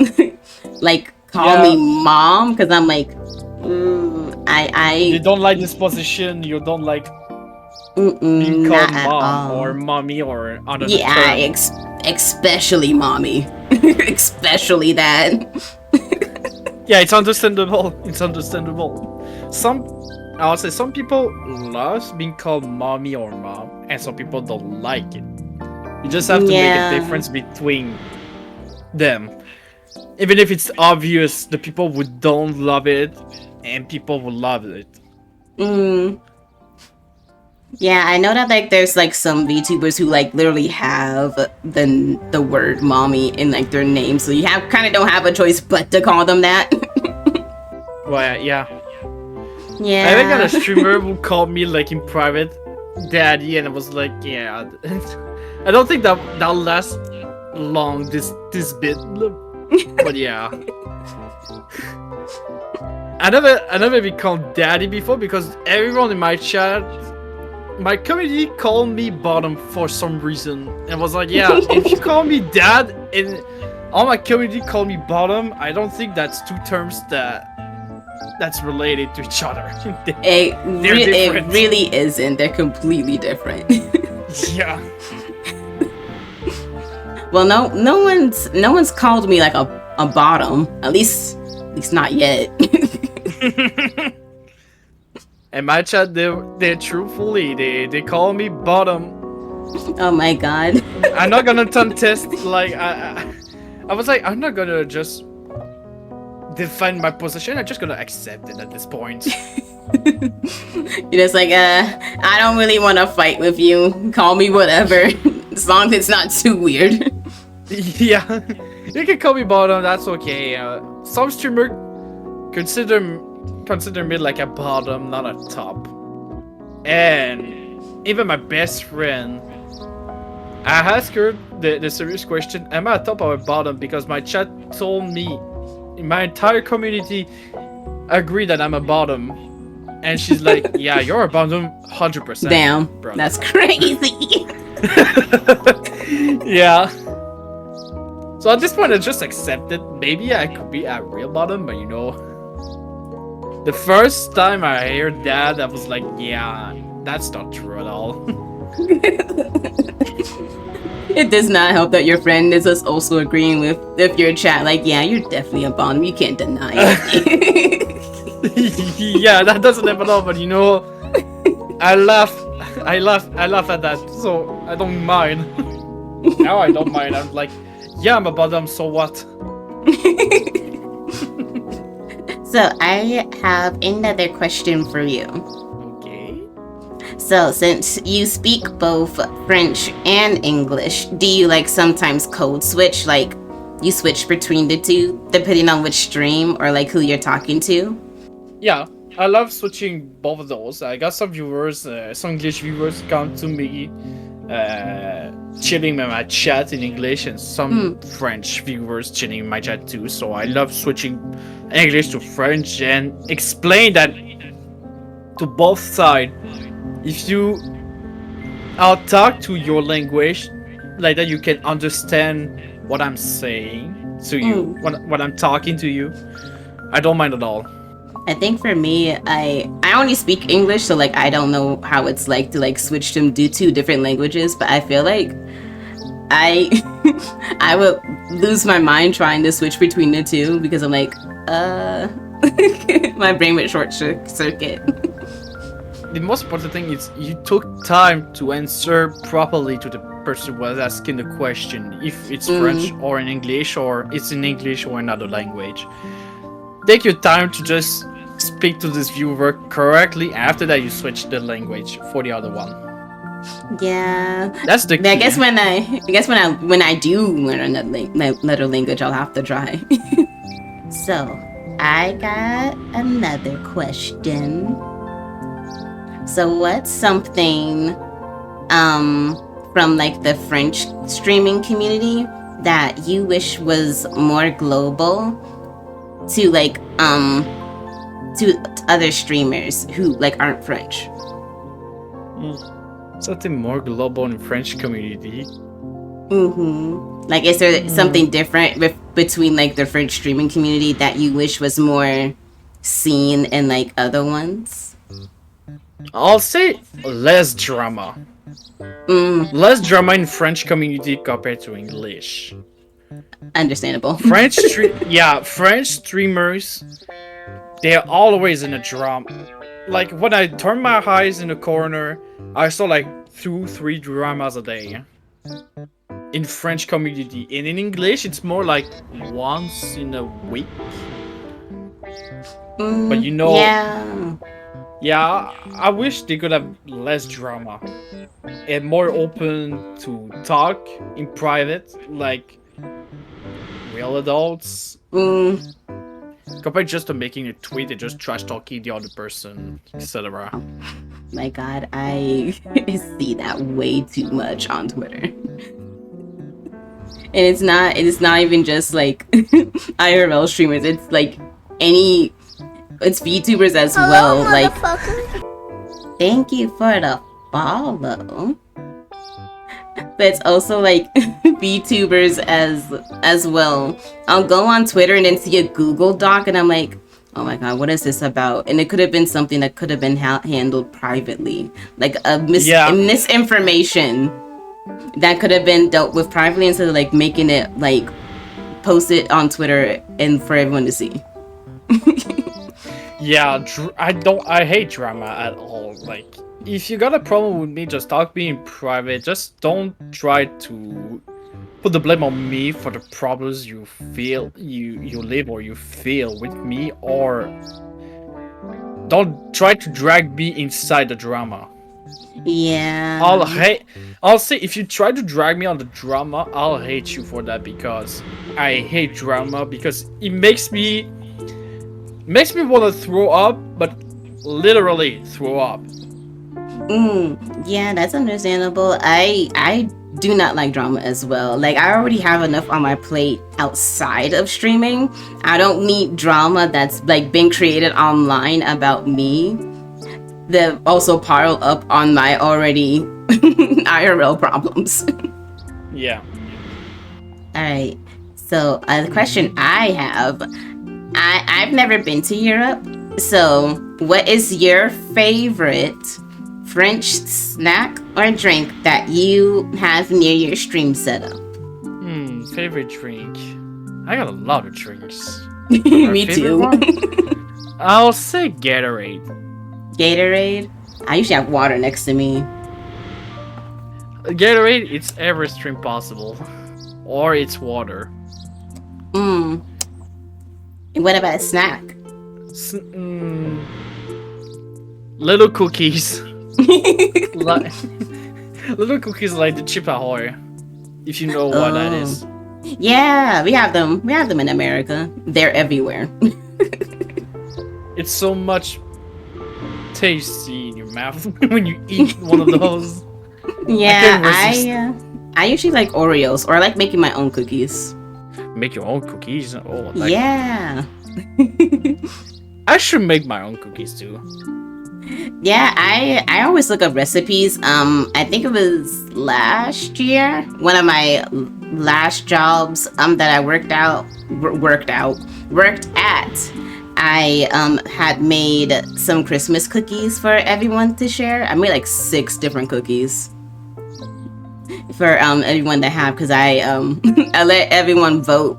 like call me mom, because I'm like, You don't like this position. You don't like being called mom or mommy or other. Yeah, especially mommy, especially that. Yeah, it's understandable. It's understandable. I would say some people love being called mommy or mom, and some people don't like it. You just have to make a difference between them. Even if it's obvious, the people who don't love it and people will love it. Mm. Yeah, I know that like there's like some VTubers who like literally have the word mommy in like their name, so you have kind of don't have a choice but to call them that. Well, yeah. Yeah. I think that a streamer will call me like in private, daddy, and I was like, yeah. I don't think that'll last long. This bit, but yeah. I never been called daddy before because everyone in my chat, my community called me bottom for some reason, and was like, yeah, if you call me dad and all my community call me bottom, I don't think that's two terms that's related to each other. It really isn't. They're completely different. Yeah. Well, no one's called me like a bottom. At least not yet. And my chat, they truthfully, they call me bottom. Oh my god. I'm not gonna contest, like, I was like, I'm not gonna just defend my position, I'm just gonna accept it at this point. You're just like, I don't really want to fight with you. Call me whatever. As long as it's not too weird. Yeah. You can call me bottom, that's okay. Some streamer consider me like a bottom, not a top. And even my best friend, I asked her the serious question, am I a top or a bottom? Because my chat told me, my entire community agreed that I'm a bottom. And she's like, yeah, you're a bottom 100%. Damn, brother. That's crazy. Yeah. So at this point, I just accepted. Maybe I could be a real bottom, but you know, the first time I heard that, I was like, yeah, that's not true at all. It does not help that your friend is also agreeing with your chat. Like, yeah, you're definitely a bottom. You can't deny it. Yeah, that doesn't happen at all. But you know, I laugh at that, so I don't mind. Now I don't mind. I'm like, yeah, I'm a bottom. So what? So I have another question for you. Okay. So since you speak both French and English, do you like sometimes code switch? Like you switch between the two depending on which stream or like who you're talking to? Yeah, I love switching both of those. I got some viewers, some English viewers come to me, chilling in my chat in English, and some French viewers chilling in my chat too. So I love switching English to French and explain that to both sides. If I'll talk to your language, like that you can understand what I'm saying to you, when I'm talking to you. I don't mind at all. I think for me, I only speak English, so like I don't know how it's like to like switch to do two different languages, but I feel like I would lose my mind trying to switch between the two because I'm like, my brain would short circuit. The most important thing is you took time to answer properly to the person who was asking the question, if it's French or in English, or it's in English or another language. Take your time to just speak to this viewer correctly. After that, you switch the language for the other one. Yeah, that's the key. I guess when I do learn another language, I'll have to try. So, I got another question. So, what's something from like the French streaming community that you wish was more global to like to other streamers who like aren't French? Something more global in French community. Like, is there something different between like the French streaming community that you wish was more seen in like other ones? I'll say less drama. Less drama in French community compared to English. Understandable. French streamers, they're always in a drama. Like when I turn my eyes in the corner, I saw like 2-3 dramas a day in French community. And in English, it's more like once in a week. But Yeah. yeah, I wish they could have less drama and more open to talk in private, like real adults, Mm, compared just to making a tweet and just trash talking the other person, etc. my God, I see that way too much on Twitter. And it's not even just like IRL streamers. It's like it's VTubers as well. Like, thank you for the follow. But it's also like VTubers as well. I'll go on Twitter and then see a Google Doc, and I'm like, oh my God, what is this about? And it could have been something that could have been handled privately, like a misinformation that could have been dealt with privately instead of like making it like post it on Twitter and for everyone to see. Yeah, I hate drama at all. Like, if you got a problem with me, just talk to me in private. Just don't try to put the blame on me for the problems you feel you live or you feel with me, or don't try to drag me inside the drama. Yeah. I'll say, if you try to drag me on the drama, I'll hate you for that, because I hate drama, because it makes me want to throw up, but literally throw up. Yeah, that's understandable. I do not like drama as well. Like, I already have enough on my plate outside of streaming. I don't need drama that's like been created online about me that also pile up on my already IRL problems. Yeah. All right. So the question I have, I've never been to Europe. So what is your favorite French snack or drink that you have near your stream setup? Favorite drink? I got a lot of drinks. Me too. I'll say Gatorade. Gatorade? I usually have water next to me. Gatorade, it's every stream possible. Or it's water. And what about a snack? Little cookies. Little cookies like the Chip Ahoy. If you know what that is. Yeah, we have them. We have them in America. They're everywhere. It's so much tasty in your mouth when you eat one of those. Yeah, I usually like Oreos, or I like making my own cookies. Make your own cookies? Oh, yeah. I should make my own cookies too. Yeah, I always look up recipes. I think it was last year, one of my last jobs that I worked at. I had made some Christmas cookies for everyone to share. I made like 6 different cookies for everyone to have, because I I let everyone vote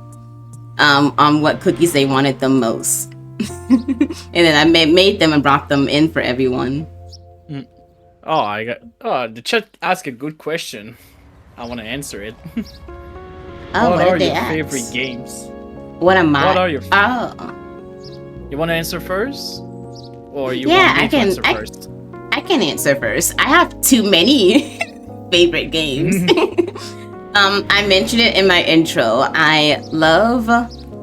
on what cookies they wanted the most. And then I made them and brought them in for everyone. The chat asked a good question. I want to answer it. What are did your they ask? favorite games? What am I? What are your Oh. You want to answer first? Or you Yeah, want me to answer first? I can answer first. I have too many favorite games. I mentioned it in my intro. I love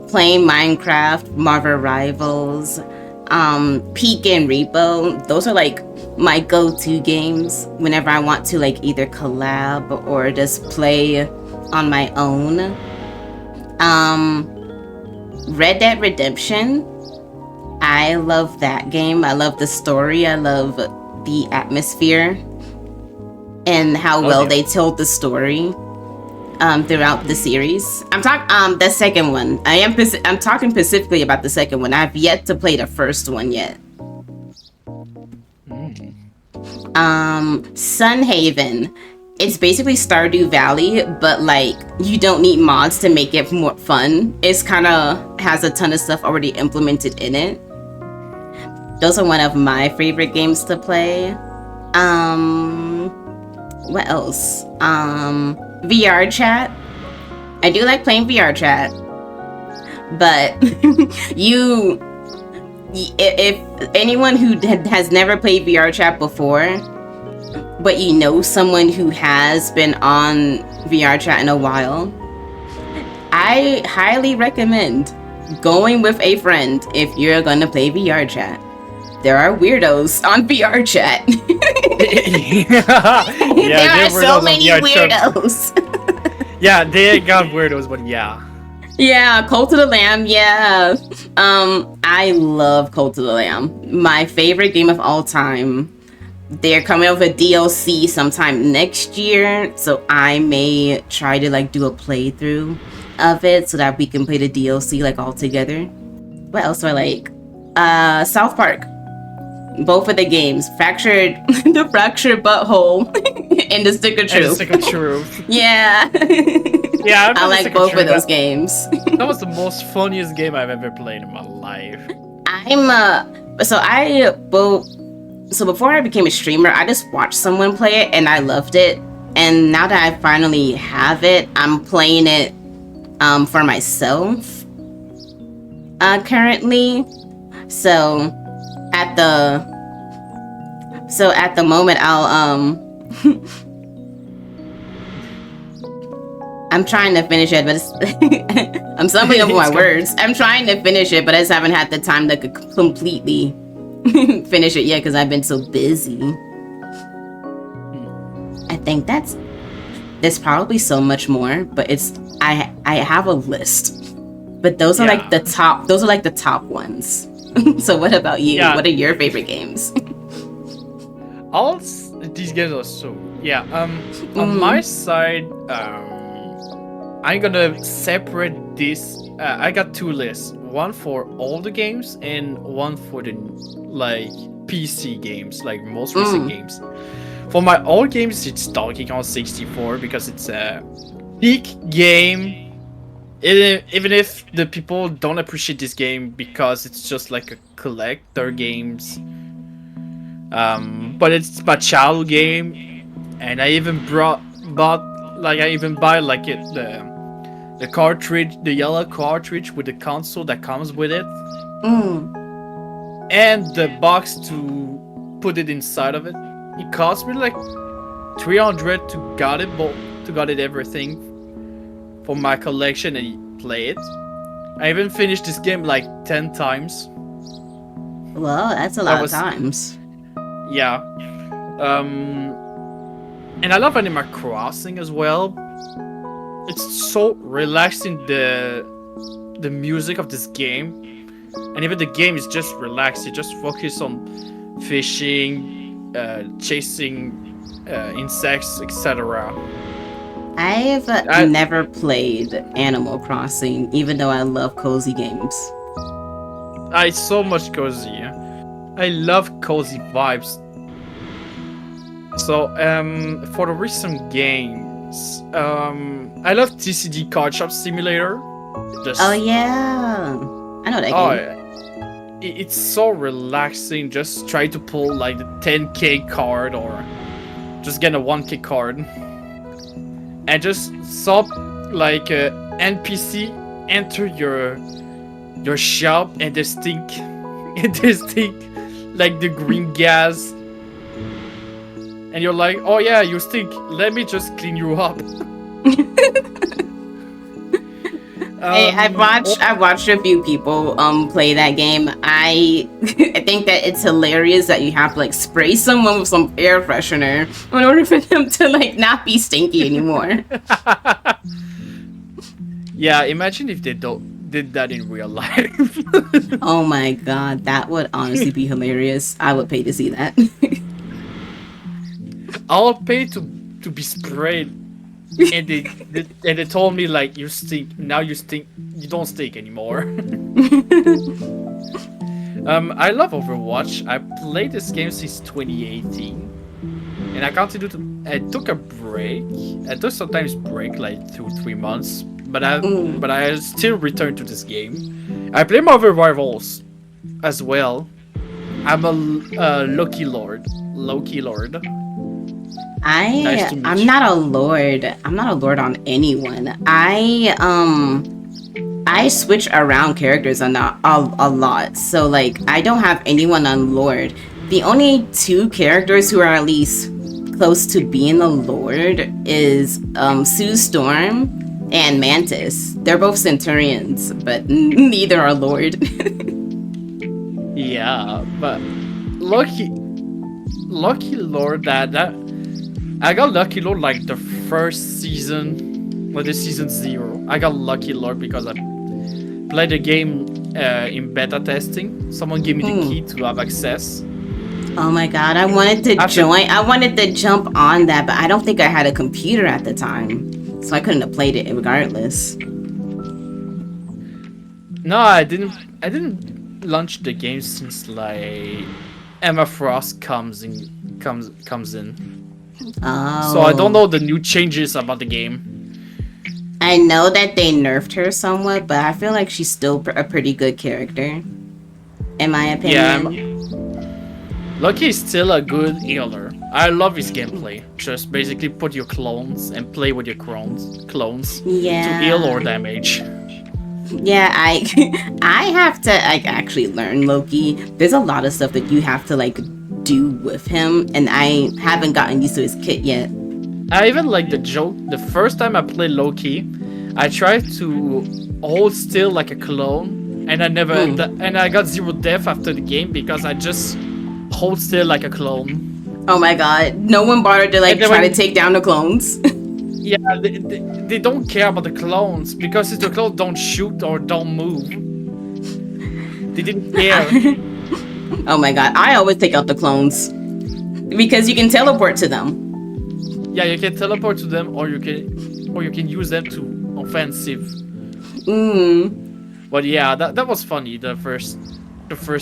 playing Minecraft, Marvel Rivals, Peak and Repo. Those are like my go-to games whenever I want to like either collab or just play on my own. Red Dead Redemption. I love that game. I love the story. I love the atmosphere and how well they told the story throughout the series. I'm talking the second one. I'm talking specifically about the second one. I've yet to play the first one yet. Sunhaven. It's basically Stardew Valley, but like you don't need mods to make it more fun. It's kind of has a ton of stuff already implemented in it. Those are one of my favorite games to play. What else? VR chat. I do like playing VR chat, but if anyone who has never played VR chat before, but you know someone who has been on VR chat in a while, I highly recommend going with a friend if you're gonna play VR chat. There are weirdos on VR chat. There are so many weirdos. Yeah, they got weirdos, but yeah. Yeah, Cult of the Lamb, yeah. I love Cult of the Lamb. My favorite game of all time. They're coming out with a DLC sometime next year, so I may try to like do a playthrough of it so that we can play the DLC like all together. What else do I like? South Park. Both of the games. Fractured the fractured butthole and the Stick of Truth. And the Stick of Truth. Yeah. Yeah, I like both of those games. That was the most funniest game I've ever played in my life. So before I became a streamer, I just watched someone play it and I loved it. And now that I finally have it, I'm playing it for myself currently. So at the moment I'll I'm trying to finish it, but it's I'm stumbling over my words. I'm trying to finish it, but I just haven't had the time to completely finish it yet because I've been so busy. I think there's probably so much more, but I have a list. But those are like the top ones. So what about you? Yeah. What are your favorite games? All these games are so on my side, I'm gonna separate this. I got two lists. One for all the games and one for the like PC games, like most recent games. For my old games, it's Donkey Kong 64 because it's a peak game. Even if the people don't appreciate this game because it's just like a collector games. But it's my child game, and I even buy like the cartridge, the yellow cartridge with the console that comes with it, and the box to put it inside of it. It cost me like 300 to got it everything for my collection and play it. I even finished this game like 10 times. Well, that's a lot of times. Yeah. And I love Animal Crossing as well. It's so relaxing, the music of this game. And even the game is just relaxed. You just focus on fishing, chasing insects, etc. I've never played Animal Crossing, even though I love cozy games. It's so much cozy. I love cozy vibes. So, for the recent games, I love TCD Card Shop Simulator. Oh yeah, I know that game. It's so relaxing. Just try to pull like the 10k card or just get a 1k card, and just stop like a NPC enter your shop and they stink like the green gas. And you're like, oh yeah, you stink. Let me just clean you up. Hey, I've watched a few people play that game. I think that it's hilarious that you have to like spray someone with some air freshener in order for them to like not be stinky anymore. Yeah, imagine if they did that in real life. Oh my god, that would honestly be hilarious. I would pay to see that. I'll pay to be sprayed, and they told me like, you stink. Now you stink. You don't stink anymore. I love Overwatch. I played this game since 2018, and I took a break. I took sometimes break like 2-3 months, but I still return to this game. I play Marvel Rivals as well. I'm a Loki Lord. I'm not a lord. I'm not a lord on anyone. I I switch around characters a lot. So like I don't have anyone on Lord. The only two characters who are at least close to being a Lord is Sue Storm and Mantis. They're both Centurions, but neither are Lord. Yeah, but lucky Lord that I got Lucky Lord like the first season, like the season 0. I got Lucky Lord because I played the game in beta testing. Someone gave me the key to have access. Oh my god, I wanted to join. I wanted to jump on that, but I don't think I had a computer at the time. So I couldn't have played it regardless. No, I didn't launch the game since like Emma Frost comes in. Oh. So I don't know the new changes about the game. I know that they nerfed her somewhat, but I feel like she's still a pretty good character. In my opinion. Yeah, Lucky is still a good healer. I love his gameplay. Just basically put your clones and play with your clones Yeah. to heal or damage. Yeah, I have to like actually learn Loki. There's a lot of stuff that you have to like do with him, and I haven't gotten used to his kit yet. I even like the joke. The first time I played Loki, I tried to hold still like a clone, and I never and I got 0 death after the game because I just hold still like a clone. Oh my god, no one bothered to like try to take down the clones. Yeah, they don't care about the clones because if the clones don't shoot or don't move, they didn't care. Oh my god, I always take out the clones because you can teleport to them. Yeah, you can teleport to them, or you can use them to offensive. But yeah, that was funny the first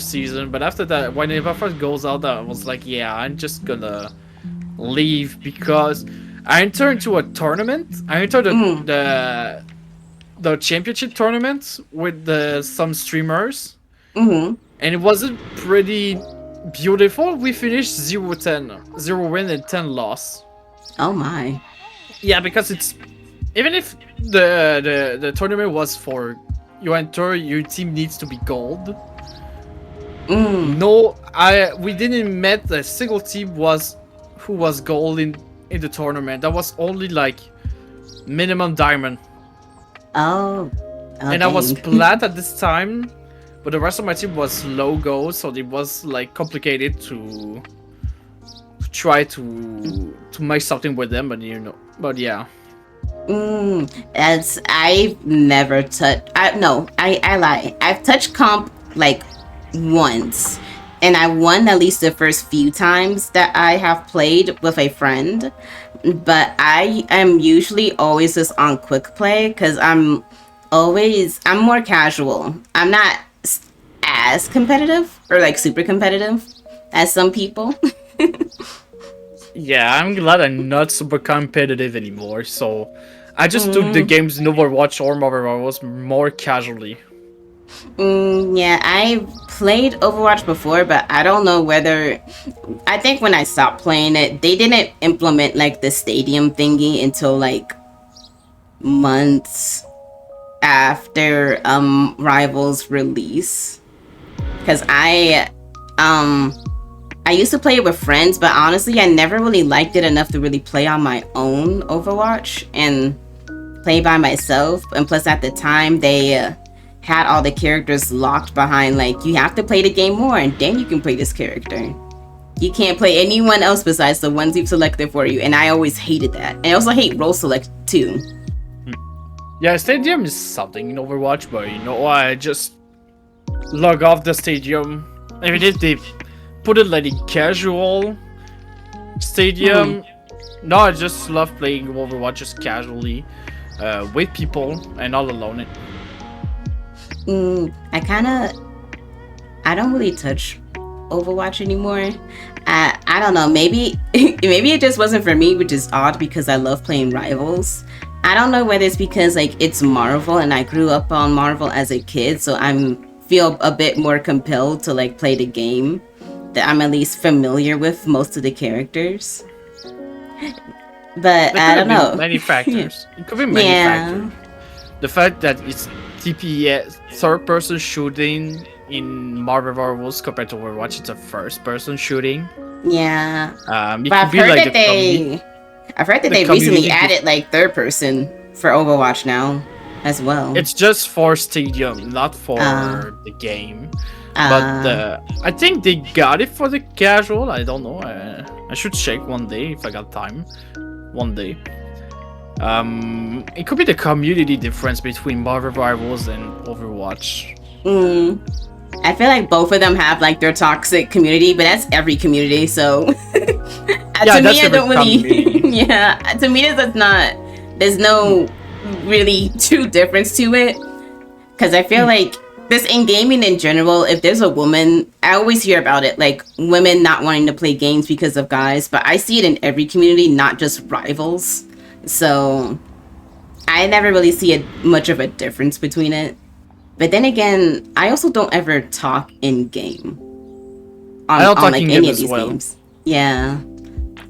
season. But after that, when Eva first goes out, I was like, yeah, I'm just gonna leave because I entered into a tournament. I entered the championship tournament with some streamers, and it wasn't pretty beautiful. We finished 0-10, 0 win and 10 loss. Oh my. Yeah, because it's even if the tournament was for you enter, your team needs to be gold. No, we didn't met a single team who was gold in the tournament. That was only like minimum diamond. Oh. And I was plat at this time, but the rest of my team was low gold, so it was like complicated to try to make something with them, but yeah. As I've never touched. I lie. I've touched comp like once, and I won at least the first few times that I have played with a friend. But I am usually always just on quick play because I'm more casual. I'm not as competitive or like super competitive as some people. Yeah, I'm glad I'm not super competitive anymore, so I just took the games in Overwatch or Marvel Rivals more casually. Yeah, I played Overwatch before, but I don't know whether... I think when I stopped playing it, they didn't implement like the stadium thingy until like months after Rivals release. Because I used to play it with friends, but honestly, I never really liked it enough to really play on my own Overwatch and play by myself. And plus, at the time, they had all the characters locked behind, like, you have to play the game more, and then you can play this character. You can't play anyone else besides the ones you've selected for you, and I always hated that. And I also hate role select, too. Yeah, stadium is something in Overwatch, but I just log off the stadium. Even if they put it like a casual stadium. No, I just love playing Overwatch just casually with people and all alone. I don't really touch Overwatch anymore. I don't know, maybe it just wasn't for me, which is odd because I love playing Rivals. I don't know whether it's because like it's Marvel and I grew up on Marvel as a kid, so feel a bit more compelled to like play the game, that I'm at least familiar with most of the characters. But I don't know. Many factors. It could be many factors. The fact that it's TPS third-person shooting in Marvel Rivals compared to Overwatch. It's a first-person shooting. Yeah. It But could be like I've heard that the they recently community added like third person for Overwatch now as well. It's just for Stadium, not for the game. But I think they got it for the casual. I don't know. I should check one day if I got time. One day. It could be the community difference between Marvel Rivals and Overwatch. I feel like both of them have like their toxic community, but that's every community. So to me, I don't really. Yeah, to me, that's not. There's no really true difference to it, because I feel like this in gaming in general, if there's a woman, I always hear about it, like women not wanting to play games because of guys, but I see it in every community, not just rivals. So I never really see much of a difference between it. But then again, I also don't ever talk in game on like any of these games. Yeah,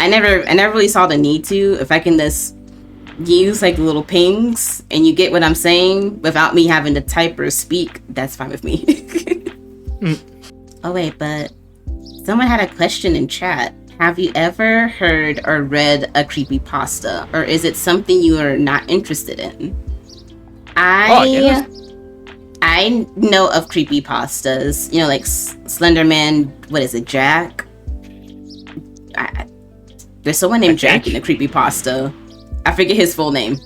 I never really saw the need to. If I can just use like little pings and you get what I'm saying without me having to type or speak, that's fine with me. Oh wait, but someone had a question in chat. Have you ever heard or read a creepypasta, or is it something you are not interested in? I know of creepypastas, you know, like Slenderman, what is it, Jack? There's someone named Jack in the creepypasta. I forget his full name.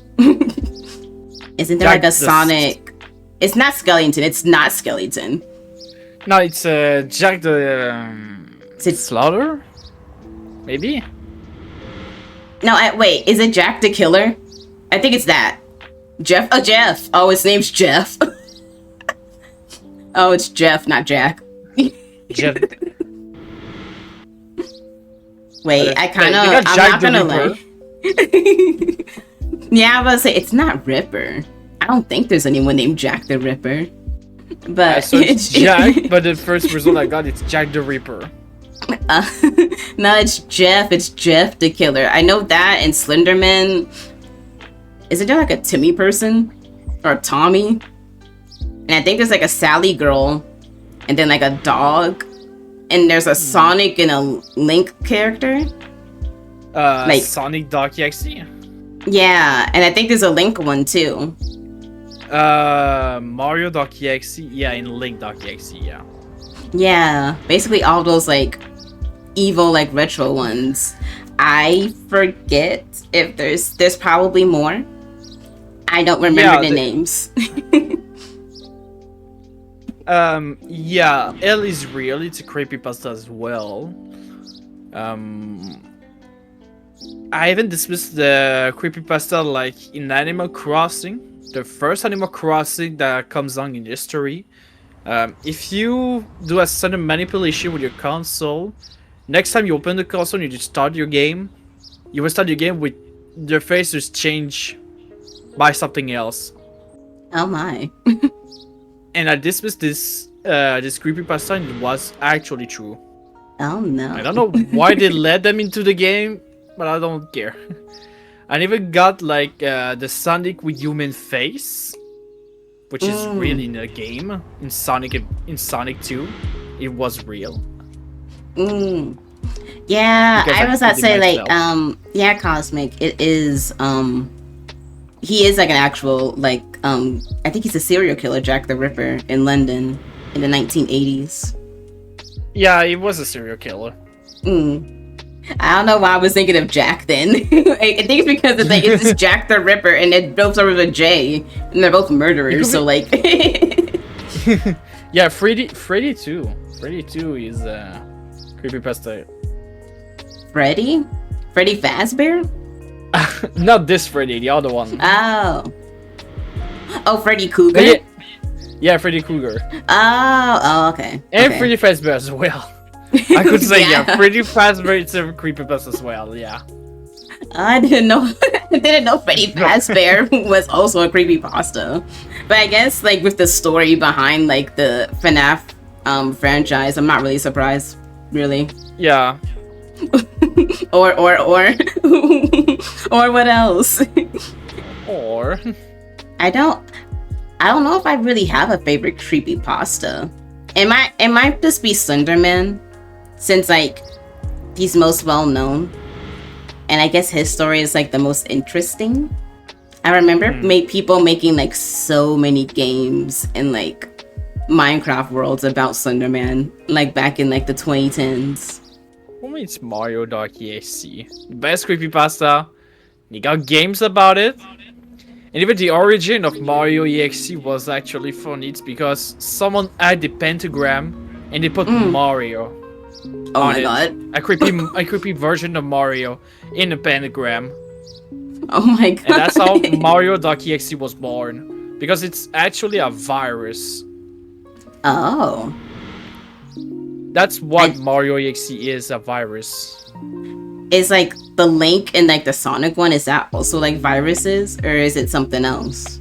Isn't there like a Sonic? It's not Skellington. It's not Skellington. No, it's Jack the Slaughter? Maybe? No, wait. Is it Jack the Killer? I think it's that. Jeff? Oh, Jeff. Oh, his name's Jeff. Oh, it's Jeff, not Jack. Jeff. Wait, I'm not gonna lie. Yeah, I was gonna say it's not Ripper. I don't think there's anyone named Jack the Ripper. But so it's Jack, but the first result I got, it's Jack the Ripper. No, it's Jeff. It's Jeff the Killer. I know that, and Slenderman. Isn't there like a Timmy person? Or a Tommy? And I think there's like a Sally girl, and then like a dog, and there's a Sonic and a Link character. Like Sonic.exe? Yeah, and I think there's a Link one too. Mario.exe? Yeah, in Link.exe, yeah. Yeah, basically all those like evil like retro ones. I forget if there's probably more. I don't remember the names. Yeah, L is real. It's a creepypasta as well. I haven't dismissed the creepypasta like in Animal Crossing. The first Animal Crossing that comes on in history. If you do a sudden manipulation with your console, next time you open the console and you just start your game, you will start your game with your face just change by something else. Oh my. And I dismissed this creepypasta, and it was actually true. Oh no. I don't know why they let them into the game, but I don't care. I even got like the Sonic with human face, which is real in the game. In Sonic 2, it was real. Yeah, because I was about to say like yeah, Cosmic. It is he is like an actual like I think he's a serial killer, Jack the Ripper, in London in the 1980s. Yeah, he was a serial killer. I don't know why I was thinking of Jack then. I think it's because it's like it's just Jack the Ripper and it both start with a J and they're both murderers, so like yeah, Freddy 2. Freddy 2 is creepypasta. Freddy Fazbear? Not this Freddy, the other one. Oh, Freddy Cougar? Yeah, Freddy Cougar. Oh, okay. And Freddy Fazbear as well. I could say, yeah, Freddy Fazbear is a creepypasta as well, yeah. I didn't know Freddy Fazbear was also a creepypasta. But I guess, like, with the story behind, like, the FNAF franchise, I'm not really surprised, really. Yeah. or what else? Or... I don't know if I really have a favorite creepypasta. It might just be Slenderman, since like he's most well known, and I guess his story is like the most interesting. I remember people making like so many games and like Minecraft worlds about Slenderman, like back in like the 2010s. For me, it's Mario.exe. Best creepypasta. You got games about it. And even the origin of Mario EXE was actually funny. It's because someone had the pentagram and they put Mario Oh on my it. god. A creepy version of Mario in a pentagram. Oh my god. And that's how Mario.exe was born. Because it's actually a virus. Oh. That's what Mario EXE is, a virus. Is like the Link and like the Sonic one, is that also like viruses, or is it something else?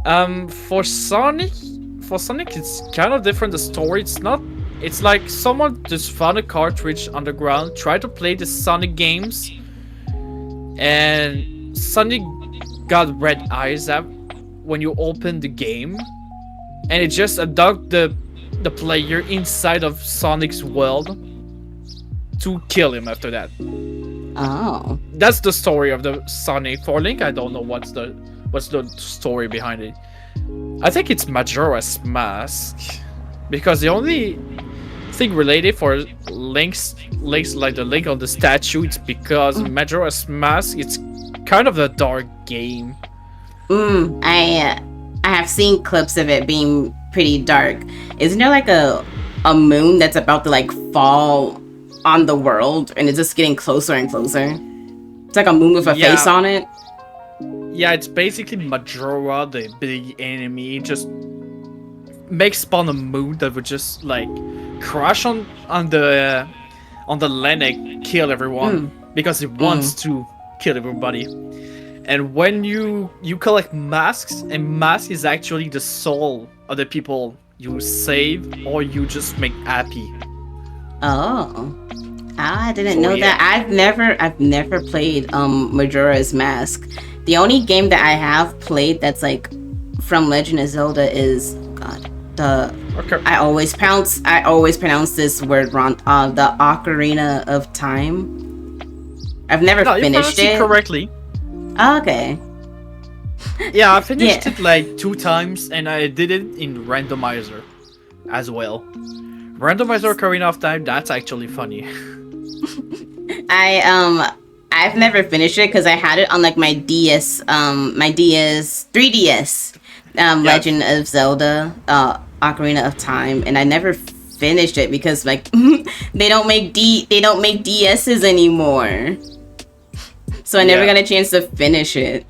For Sonic it's kind of different. The story, it's like someone just found a cartridge on the ground, tried to play the Sonic games, and Sonic got red eyes up when you open the game, and it just abducted the player inside of Sonic's world to kill him after that. Oh. That's the story of the Sonic. For Link, I don't know what's the story behind it. I think it's Majora's Mask, because the only thing related for Link's like the Link on the statue, it's because Majora's Mask, it's kind of a dark game. I have seen clips of it being pretty dark. Isn't there like a moon that's about to like fall on the world, and it's just getting closer and closer? It's like a moon with a face on it. Yeah, it's basically Majora, the big enemy, just makes spawn a moon that would just like crash on the land and kill everyone because it wants to kill everybody. And when you collect masks, and mask is actually the soul of the people you save or you just make happy. Oh, I didn't know that. I've never played Majora's Mask. The only game that I have played that's like from Legend of Zelda is I always pronounce this word wrong. The Ocarina of Time. I've never finished it correctly. Oh, okay. Yeah, I finished it like 2 times, and I did it in randomizer as well. Randomizer Ocarina of Time, that's actually funny. I've never finished it because I had it on like my 3DS, Legend of Zelda, Ocarina of Time, and I never finished it because like they don't make DSs anymore, so I never got a chance to finish it.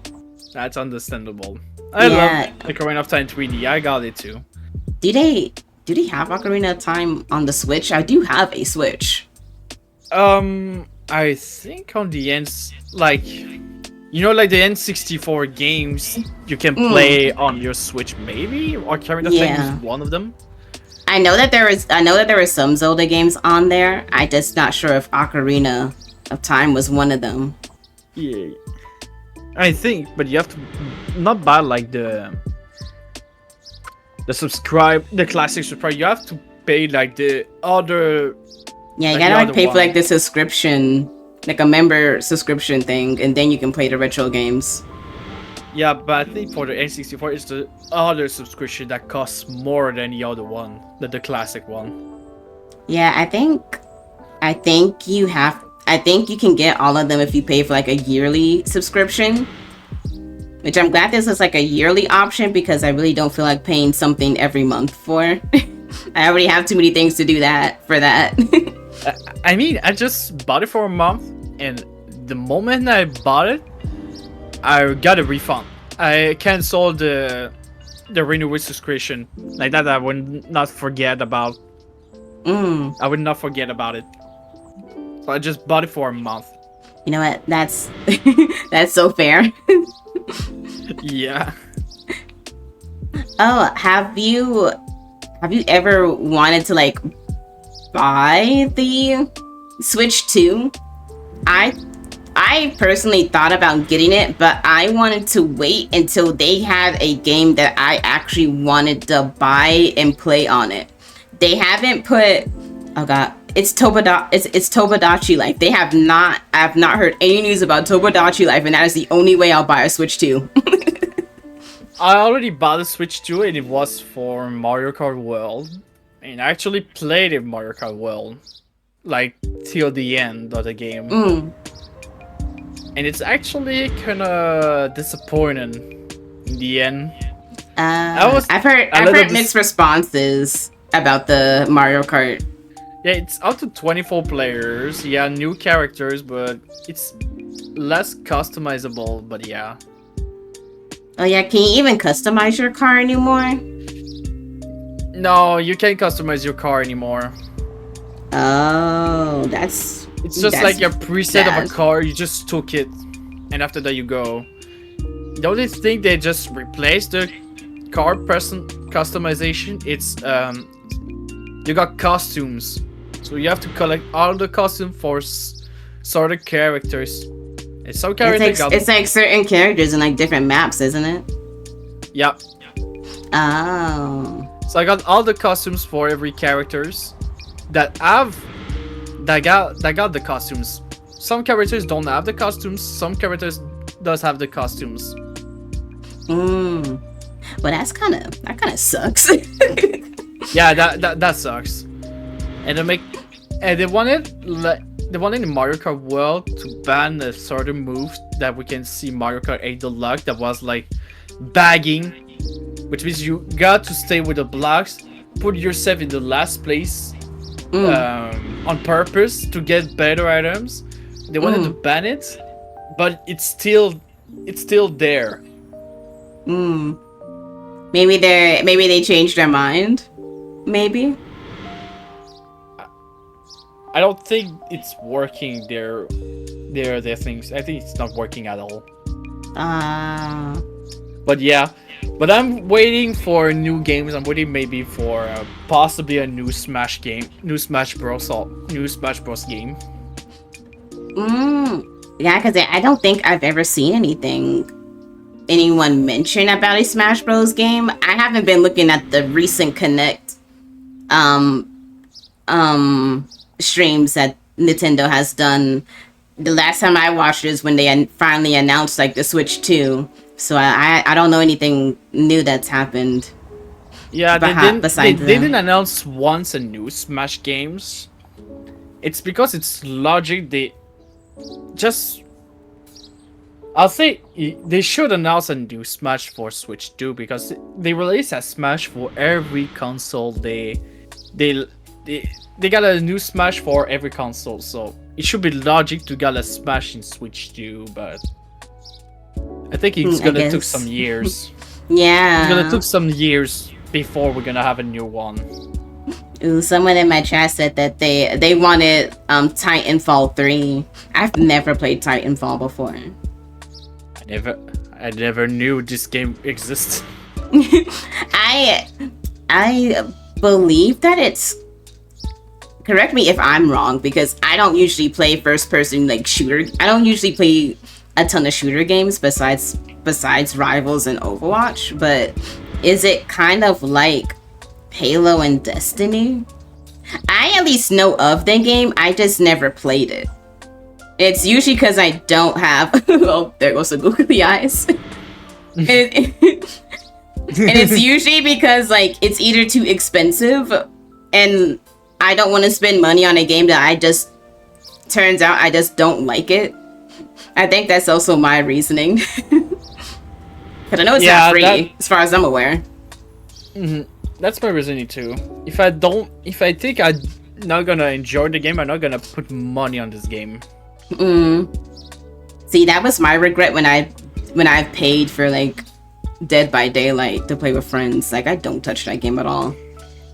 That's understandable. I love Ocarina of Time 3D. I got it too. Do they have Ocarina of Time on the Switch? I do have a Switch. I think on the like the N64 games you can play on your Switch, maybe? Ocarina of Time is one of them. I know that there were some Zelda games on there. I'm just not sure if Ocarina of Time was one of them. Yeah. I think, but you have to not buy like the classic subscribe. You have to pay like the other. Yeah, you gotta like pay for like the subscription, like a member subscription thing, and then you can play the retro games. Yeah, but I think for the N64, it's the other subscription that costs more than the other one, the classic one. Yeah, I think you can get all of them if you pay for like a yearly subscription. Which I'm glad this is like a yearly option, because I really don't feel like paying something every month for. I already have too many things to do for that. I mean, I just bought it for a month, and the moment I bought it, I got a refund. I canceled the renewal subscription. Like that, I would not forget about. I would not forget about it. So I just bought it for a month. You know what? That's that's so fair. Yeah. Oh, have you ever wanted to like buy the Switch 2? I I personally thought about getting it, but I wanted to wait until they had a game that I actually wanted to buy and play on it. They haven't put, oh god, it's Tomodachi Life. They have not. I have not heard any news about Tomodachi Life, and that is the only way I'll buy a Switch 2. I already bought a Switch 2 and it was for Mario Kart World. And I actually played it Mario Kart World. Like, till the end of the game. And it's actually kinda disappointing in the end. I've heard mixed responses about the Mario Kart. Yeah, it's up to 24 players. Yeah, new characters, but it's less customizable, but yeah. Oh yeah, can you even customize your car anymore? No, you can't customize your car anymore. Oh, It's just like your preset of a car, you just took it, and after that you go. The only thing they just replaced the car person customization, it's you got costumes. So you have to collect all the costumes for certain characters. And some characters it's like certain characters in like different maps, isn't it? Yep. Oh. So I got all the costumes for every characters that got the costumes. Some characters don't have the costumes. Some characters does have the costumes. Well, that kind of sucks. Yeah, that sucks. And they wanted in Mario Kart World to ban a certain move that we can see Mario Kart 8 Deluxe that was like bagging, which means you got to stay with the blocks, put yourself in the last place on purpose to get better items. They wanted to ban it, but it's still there. Maybe they changed their mind. Maybe. I don't think it's working. Their things. I think it's not working at all. But yeah, but I'm waiting for new games. I'm waiting maybe for possibly a new Smash game, new Smash Bros. Game. Yeah, because I don't think I've ever seen anyone mention about a Smash Bros. Game. I haven't been looking at the recent Connect streams that Nintendo has done. The last time I watched is when they finally announced like the Switch 2. So I don't know anything new that's happened. Yeah, they didn't announce once a new Smash games. It's because it's logic. I'll say they should announce a new Smash for Switch 2 because they release a Smash for every console. They got a new Smash for every console, so it should be logic to get a Smash in Switch 2, but I think it's gonna take some years. Yeah. It's gonna take some years before we're gonna have a new one. Ooh, someone in my chat said that they wanted Titanfall 3. I've never played Titanfall before. I never knew this game existed. I believe that it's, correct me if I'm wrong, because I don't usually play first person like shooter. I don't usually play a ton of shooter games besides Rivals and Overwatch, but is it kind of like Halo and Destiny? I at least know of the game, I just never played it. It's usually because I don't have oh, there goes the googly eyes. And it's usually because like it's either too expensive and I don't want to spend money on a game that turns out I just don't like it. I think that's also my reasoning. Because I know it's not free, as far as I'm aware. That's my reasoning too. If I think I'm not gonna enjoy the game, I'm not gonna put money on this game. See, that was my regret when I paid for like Dead by Daylight to play with friends. Like, I don't touch that game at all.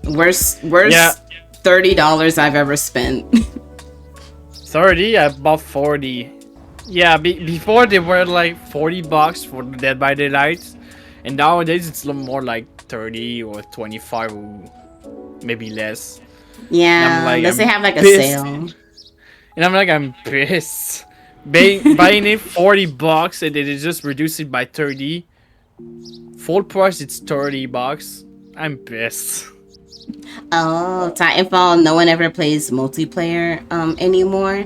Worst $30 I've ever spent. 30? I bought 40. Yeah, before they were like $40 for Dead by Daylight, and nowadays it's a little more like 30 or 25 or maybe less. Yeah, unless they have like a sale. And I'm pissed Buying it $40 and then they just reduce it by 30. Full price it's $30. I'm pissed. Oh, Titanfall. No one ever plays multiplayer anymore.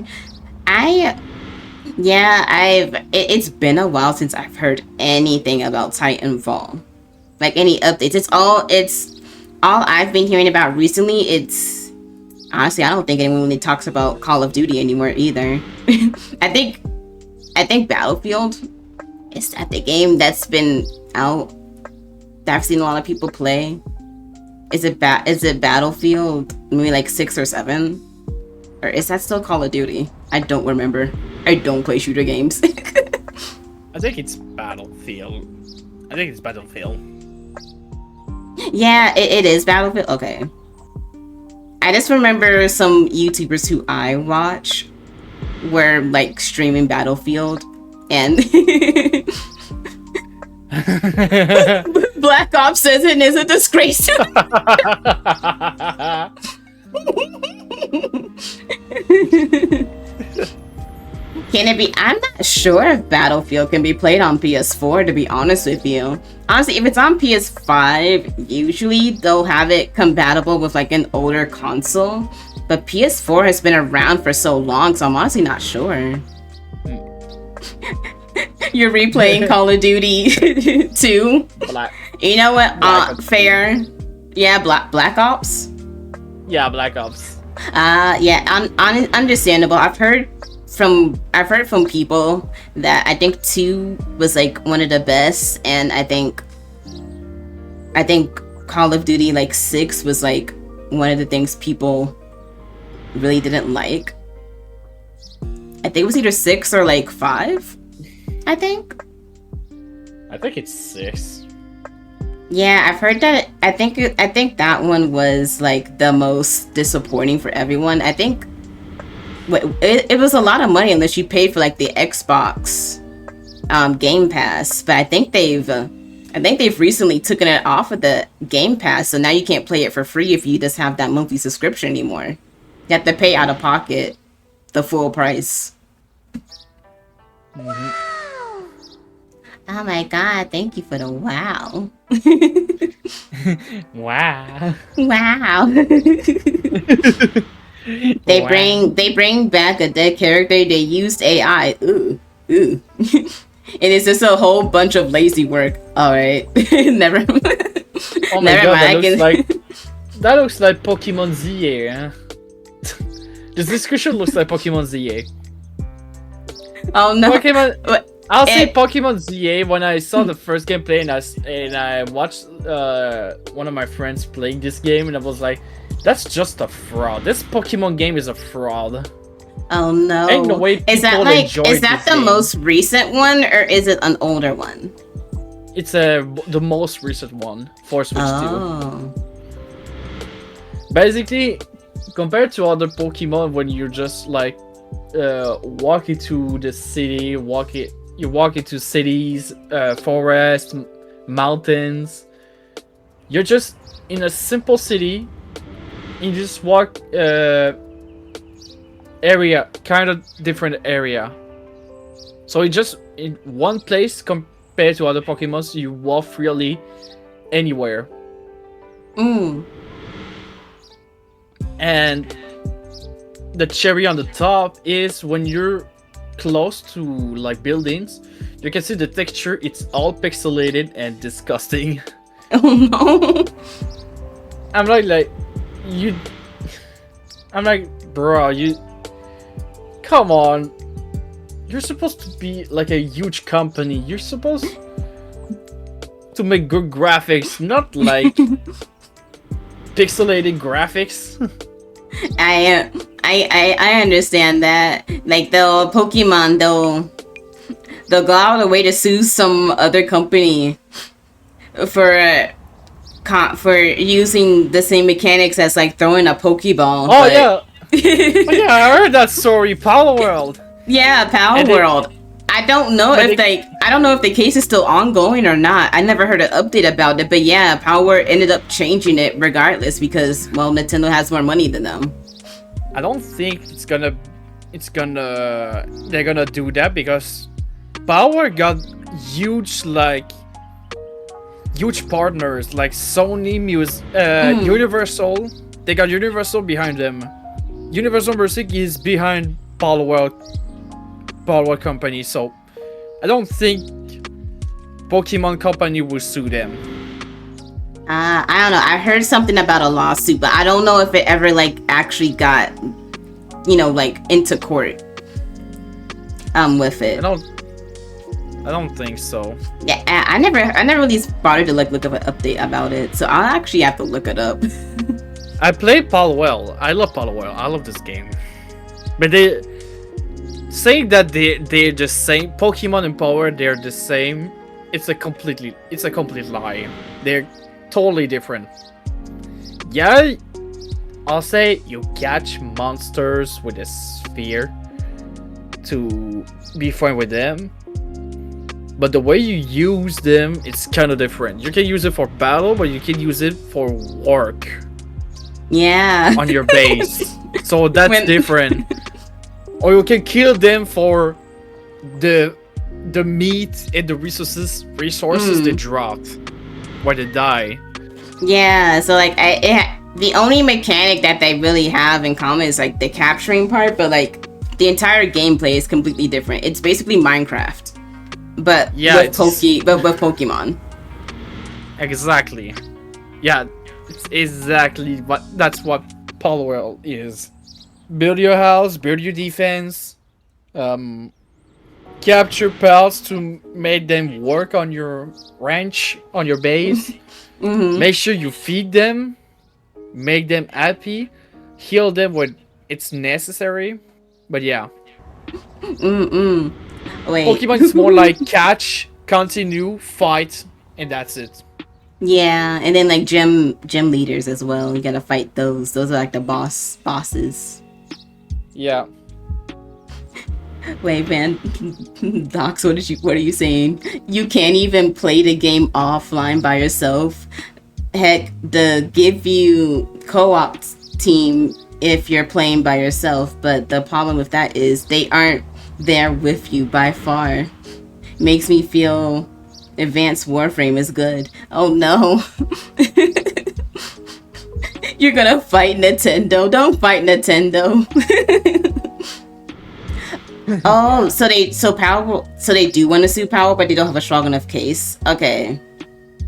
I Yeah, it's been a while since I've heard anything about Titanfall. Like any updates. It's all I've been hearing about recently. It's honestly, I don't think anyone really talks about Call of Duty anymore either. I think Battlefield is that the game that's been out that I've seen a lot of people play. Is it Battlefield maybe like 6 or 7? Or is that still Call of Duty? I don't remember. I don't play shooter games. I think it's Battlefield. Yeah, it is Battlefield. Okay. I just remember some YouTubers who I watch were like streaming Battlefield and Black Ops says it is a disgrace. Can it be? I'm not sure if Battlefield can be played on PS4, to be honest with you. Honestly, if it's on PS5, usually they'll have it compatible with like an older console. But PS4 has been around for so long, so I'm honestly not sure. You're replaying Call of Duty 2? You know what? Fair. Yeah, Black Ops? Yeah, Black Ops. Yeah, understandable. I've heard from people that I think 2 was like one of the best, and I think Call of Duty like 6 was like one of the things people really didn't like. I think it was either 6 or like 5. I think it's 6. Yeah, I've heard that. I think that one was like the most disappointing for everyone. I think it was a lot of money unless you paid for like the Xbox Game Pass, but I think they've recently taken it off of the Game Pass, so now you can't play it for free if you just have that monthly subscription anymore. You have to pay out of pocket the full price. Mm-hmm. Oh my god, thank you for the wow. Wow. Wow. They bring back a dead character, they used AI. Ooh. And it's just a whole bunch of lazy work. Alright. Never Oh my god, that looks like Pokemon ZA, huh? This description looks like Pokemon ZA. Oh no. I'll say Pokemon ZA when I saw the first gameplay and I watched one of my friends playing this game and I was like, that's just a fraud. This Pokemon game is a fraud. Oh no. Ain't no way is that the most recent one or is it an older one? It's the most recent one for Switch 2. Basically, compared to other Pokemon when you're just like walk into the city, you walk into cities, forests, mountains. You're just in a simple city. You just walk area, kind of different area. So you just in one place compared to other Pokemon, you walk freely anywhere. And the cherry on the top is when you're close to like buildings, you can see the texture. It's all pixelated and disgusting. Oh no. I'm like bro, come on. You're supposed to be like a huge company. You're supposed to make good graphics, not like pixelated graphics. I understand that. Like the Pokemon, they'll go out of the way to sue some other company for using the same mechanics as like throwing a Pokeball. Oh yeah. Yeah, I heard that story. Power World. Yeah, Power World. I don't know if the case is still ongoing or not. I never heard an update about it, but yeah, Power ended up changing it regardless because, well, Nintendo has more money than them. I don't think they're gonna do that because Power got huge huge partners like Sony Universal. They got Universal behind them. Universal Music is behind Power Company, so I don't think Pokemon Company will sue them. I don't know. I heard something about a lawsuit, but I don't know if it ever like actually got, like into court. With it. I don't think so. Yeah, I never really bothered to like look up an update about it, so I'll actually have to look it up. I played Palwell. I love Palwell. I love this game. But they saying that they're the same. Pokemon and Power, they're the same. It's a complete lie. They're totally different. Yeah, I'll say you catch monsters with a sphere to be fine with them. But the way you use them, it's kind of different. You can use it for battle, but you can use it for work. Yeah. On your base. So that's different. Or you can kill them for the meat and the resources they drop where they die. Yeah, so like the only mechanic that they really have in common is like the capturing part, but like the entire gameplay is completely different. It's basically Minecraft. But with Pokemon. Exactly. Yeah, it's exactly that's what Palworld is. Build your house, build your defense, capture pals to make them work on your ranch, on your base. Mm-hmm. Make sure you feed them, make them happy, heal them when it's necessary. But yeah. Wait. Pokemon is more like catch, continue, fight, and that's it. Yeah, and then like gym leaders as well. You gotta fight those. Those are like the bosses. Yeah. Wait, man, Docs, what are you saying? You can't even play the game offline by yourself. Heck, they give you co-op team if you're playing by yourself, but the problem with that is they aren't there with you by far. Makes me feel Advanced Warframe is good. Oh no. You're gonna fight Nintendo. Don't fight Nintendo. Oh, so they do want to sue Power, but they don't have a strong enough case. Okay.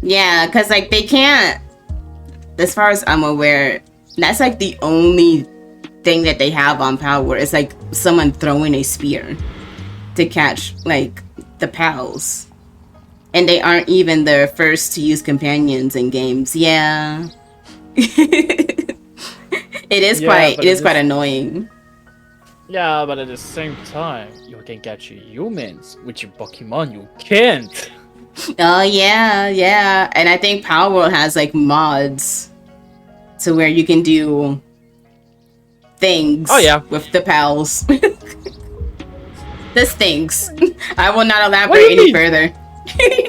Yeah, because like they can't, as far as I'm aware, that's like the only thing that they have on Power is like someone throwing a spear to catch like the pals. And they aren't even the first to use companions in games. Yeah. It is quite annoying. Yeah, but at the same time, you can catch humans. With your Pokemon, you can't. Oh yeah. And I think Power World has like mods to where you can do things with the pals. This things. I will not elaborate any further.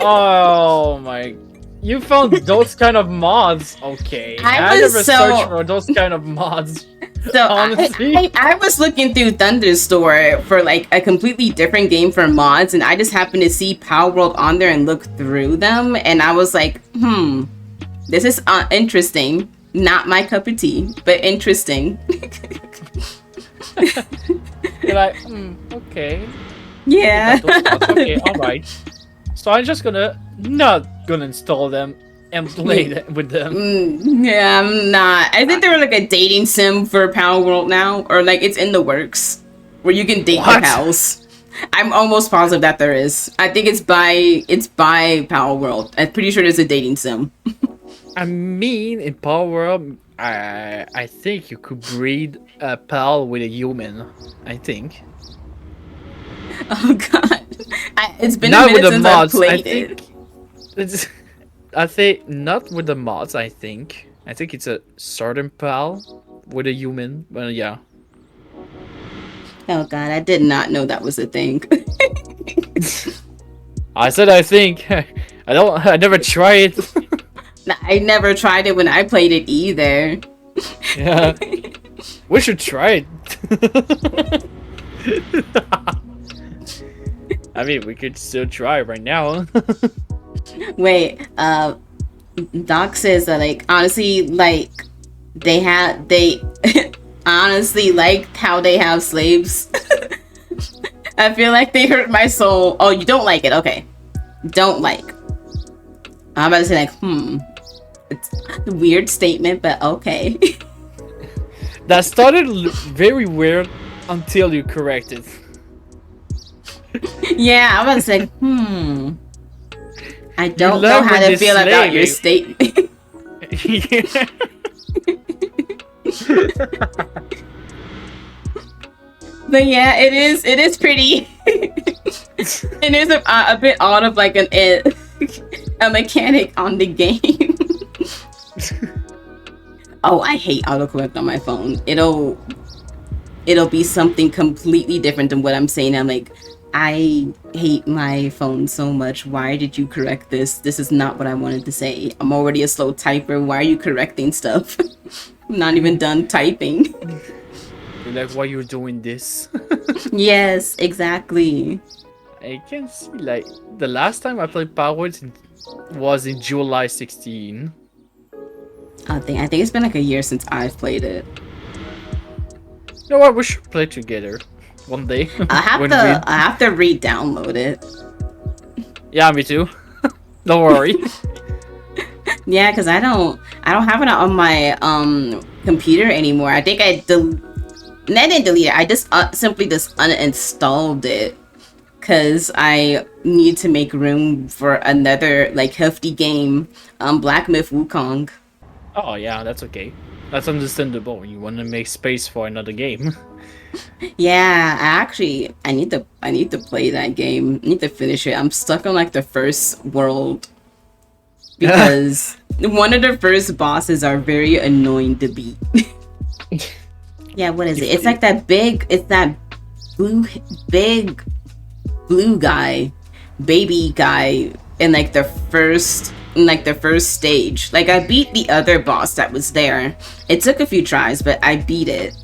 Oh my! You found those kind of mods? Okay, I never searched for those kind of mods. So honestly, I was looking through Thunderstore for like a completely different game for mods, and I just happened to see Power World on there and look through them, and I was like, this is interesting. Not my cup of tea, but interesting. You're like, okay. Yeah. Okay, alright. So I'm just not gonna install them and play with them. Yeah, I'm not. I think they were like a dating sim for Power World now, or like it's in the works where you can date your pals. I'm almost positive that there is. I think it's by Power World. I'm pretty sure there's a dating sim. I mean, in Power World, I think you could breed a pal with a human. I think. Oh god, it's been a minute since I played it. I think not with the mods. I think it's a certain pal with a human. But yeah. Oh god, I did not know that was a thing. I said I think. I never tried it. I never tried it when I played it either. Yeah. We should try it. I mean, we could still try right now. Wait, Doc says that like honestly, like they honestly liked how they have slaves. I feel like they hurt my soul. Oh, you don't like it? Okay, don't like. I'm about to say like, it's a weird statement, but okay. That started very weird until you corrected. Yeah, I'm about to say, I don't know how to feel about your statement. But yeah, it is pretty. It is a bit odd of like a mechanic on the game. Oh, I hate autocorrect on my phone. It'll be something completely different than what I'm saying. I'm like, I hate my phone so much. Why did you correct this? This is not what I wanted to say. I'm already a slow typer. Why are you correcting stuff? I'm not even done typing. You're like, why you're doing this? Yes, exactly. I can see, like, the last time I played Powerwords was in July 16. I think it's been like a year since I've played it. You know what? We should play together one day. I have to re-download it. Yeah, me too. Don't worry. Yeah, because I don't have it on my computer anymore. I think I didn't delete it. I just simply just uninstalled it because I need to make room for another like hefty game, Black Myth Wukong. Oh yeah, that's okay. That's understandable. You want to make space for another game. Yeah, I need to play that game. I need to finish it. I'm stuck on like the first world because one of the first bosses are very annoying to beat. Yeah, what is it? It's like that big. It's that big blue guy, baby guy in like the first stage. Like I beat the other boss that was there. It took a few tries, but I beat it.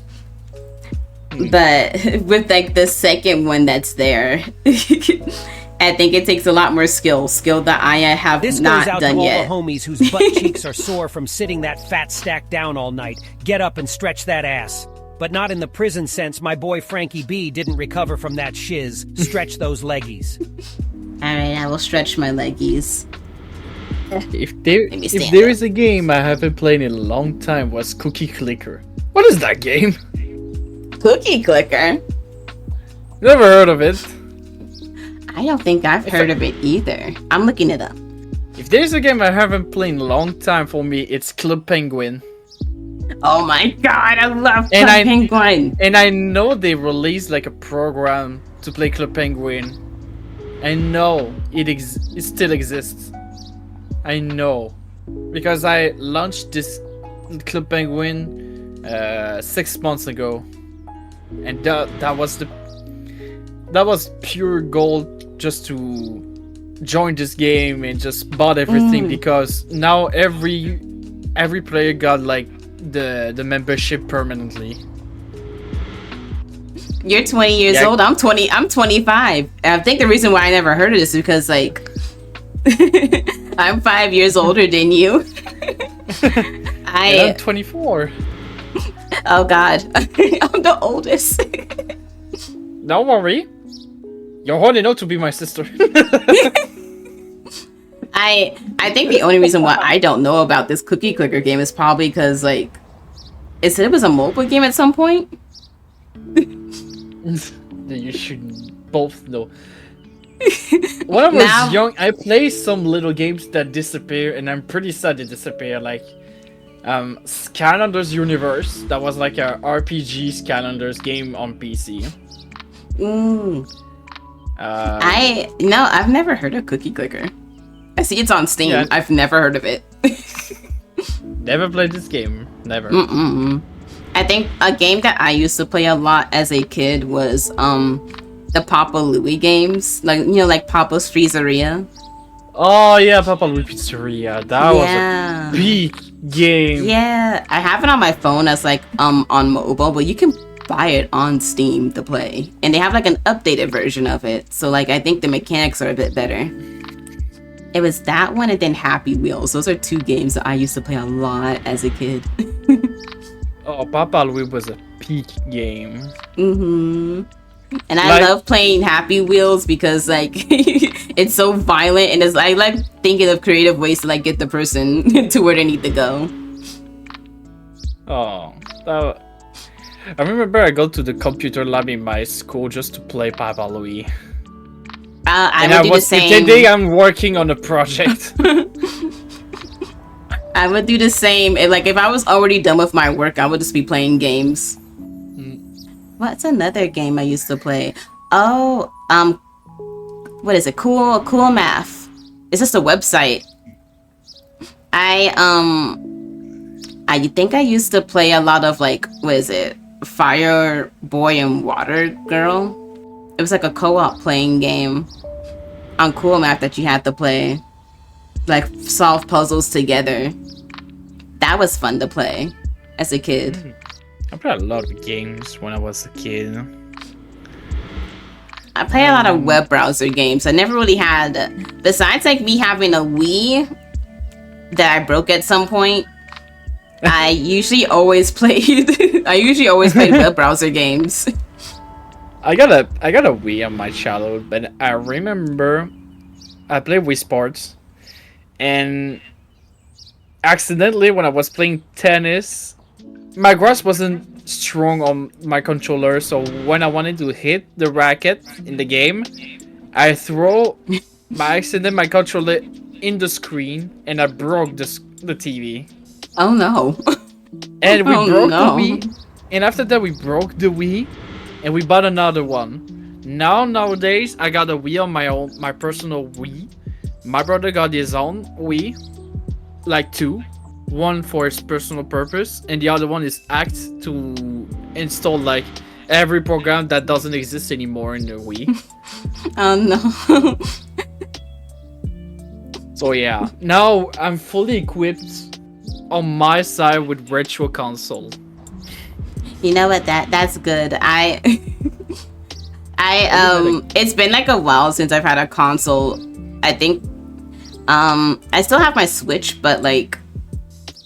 But with like the second one that's there, I think it takes a lot more skill that I have this not goes out done to yet. all the homies whose butt cheeks are sore from sitting that fat stack down all night. Get up and stretch that ass. But not in the prison sense. My boy Frankie B didn't recover from that shiz. Stretch those leggies. Alright, I will stretch my leggies. If there is a game I haven't played in a long time, was Cookie Clicker. What is that game? Cookie Clicker? Never heard of it. I don't think I've heard of it either. I'm looking it up. If there's a game I haven't played in a long time for me, it's Club Penguin. Oh my god, I love Club Penguin. And I know they released like a program to play Club Penguin. I know it still exists. I know. Because I launched this Club Penguin 6 months ago. And that was pure gold just to join this game and just bought everything because now every player got like the membership permanently. You're 20 years old. I'm 25. I think the reason why I never heard of this is because like I'm 5 years older than you. I'm 24. Oh god. I'm the oldest. Don't worry. You're old enough to be my sister. I think the only reason why I don't know about this Cookie Clicker game is probably because like it said it was a mobile game at some point. You should both know. When I was young, I played some little games that disappear, and I'm pretty sad they disappear. Like Skylanders Universe, that was like a RPG Skylanders game on PC. I've never heard of Cookie Clicker. I see it's on Steam. Yeah. I've never heard of it. Never played this game. Never. I think a game that I used to play a lot as a kid was the Papa Louie games, like Papa's Freezeria. Oh yeah, Papa Louie Pizzeria. That was a big game. Yeah, I have it on my phone as like on mobile, but you can buy it on Steam to play, and they have like an updated version of it. So like I think the mechanics are a bit better. It was that one and then Happy Wheels. Those are two games that I used to play a lot as a kid. Oh, Papa Louie was a peak game. And I love playing Happy Wheels because like it's so violent, and I like thinking of creative ways to like get the person to where they need to go. Oh, I remember I go to the computer lab in my school just to play Papa Louie. I would do the same. Pretending I'm working on a project. I would do the same. If I was already done with my work, I would just be playing games. What's another game I used to play? Oh, what is it? Cool Math. It's just a website. I think I used to play a lot of like, what is it? Fire Boy and Water Girl. It was like a co-op playing game on Cool Math that you had to play. Like solve puzzles together. That was fun to play as a kid. I played a lot of games when I was a kid. I play a lot of web browser games. I never really had, besides like me having a Wii that I broke at some point, I usually always played web browser games. I got a Wii on my childhood, but I remember I played Wii Sports, and accidentally when I was playing tennis, my grasp wasn't strong on my controller, so when I wanted to hit the racket in the game, I throw by accident my controller in the screen, and I broke the TV. Oh no. And we broke the Wii, and after that we broke the Wii, and we bought another one. Nowadays I got a Wii on my personal Wii. My brother got his own Wii, like two. One for his personal purpose, and the other one is act to install like every program that doesn't exist anymore in the Wii. Oh no. So yeah, now I'm fully equipped on my side with Virtual Console. You know what? That's good. It's been like a while since I've had a console. I think I still have my Switch, but like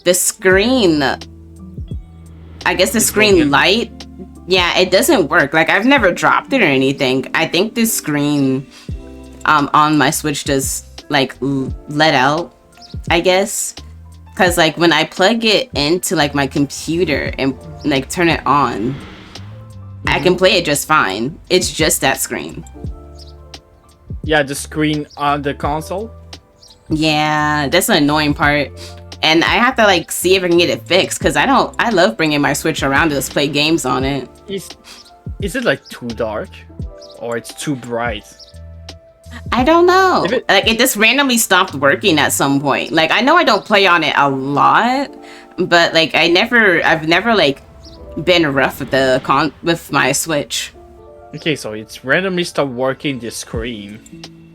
the screen, I guess the screen light, yeah, it doesn't work. Like I've never dropped it or anything. I think the screen on my Switch just like let out, I guess. Cause like when I plug it into like my computer and like turn it on, I can play it just fine. It's just that screen. Yeah, the screen on the console. Yeah, that's an annoying part. And I have to like see if I can get it fixed, because I love bringing my Switch around to just play games on it. Is it like too dark? Or it's too bright? I don't know. It just randomly stopped working at some point. Like I know I don't play on it a lot, but like I've never like been rough with my Switch. Okay, so it's randomly stopped working the screen.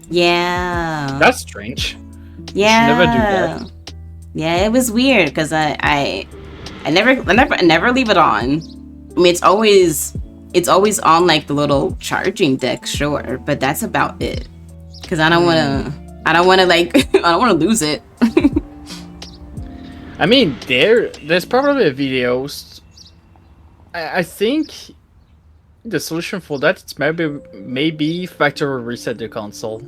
Yeah. That's strange. Yeah. Never do that. Yeah, it was weird because I never leave it on. I mean, it's always on like the little charging deck, sure, but that's about it. Because I don't want to lose it. I mean, there's probably videos. I think the solution for that is maybe factory reset the console.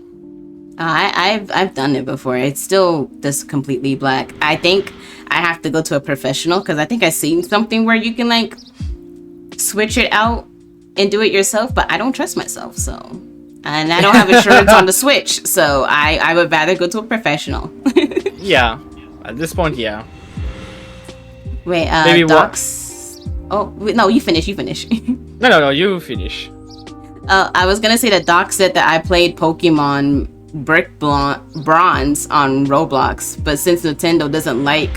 I've done it before. It's still just completely black. I think I have to go to a professional, because I think I've seen something where you can like switch it out and do it yourself, but I don't trust myself, so. And I don't have insurance on the Switch, so I would rather go to a professional. Yeah, at this point, yeah. Wait, Maybe Docs. Oh wait, no, you finish. No, you finish. I was gonna say that Doc said that I played Pokemon Brick Bronze on Roblox, but since Nintendo doesn't like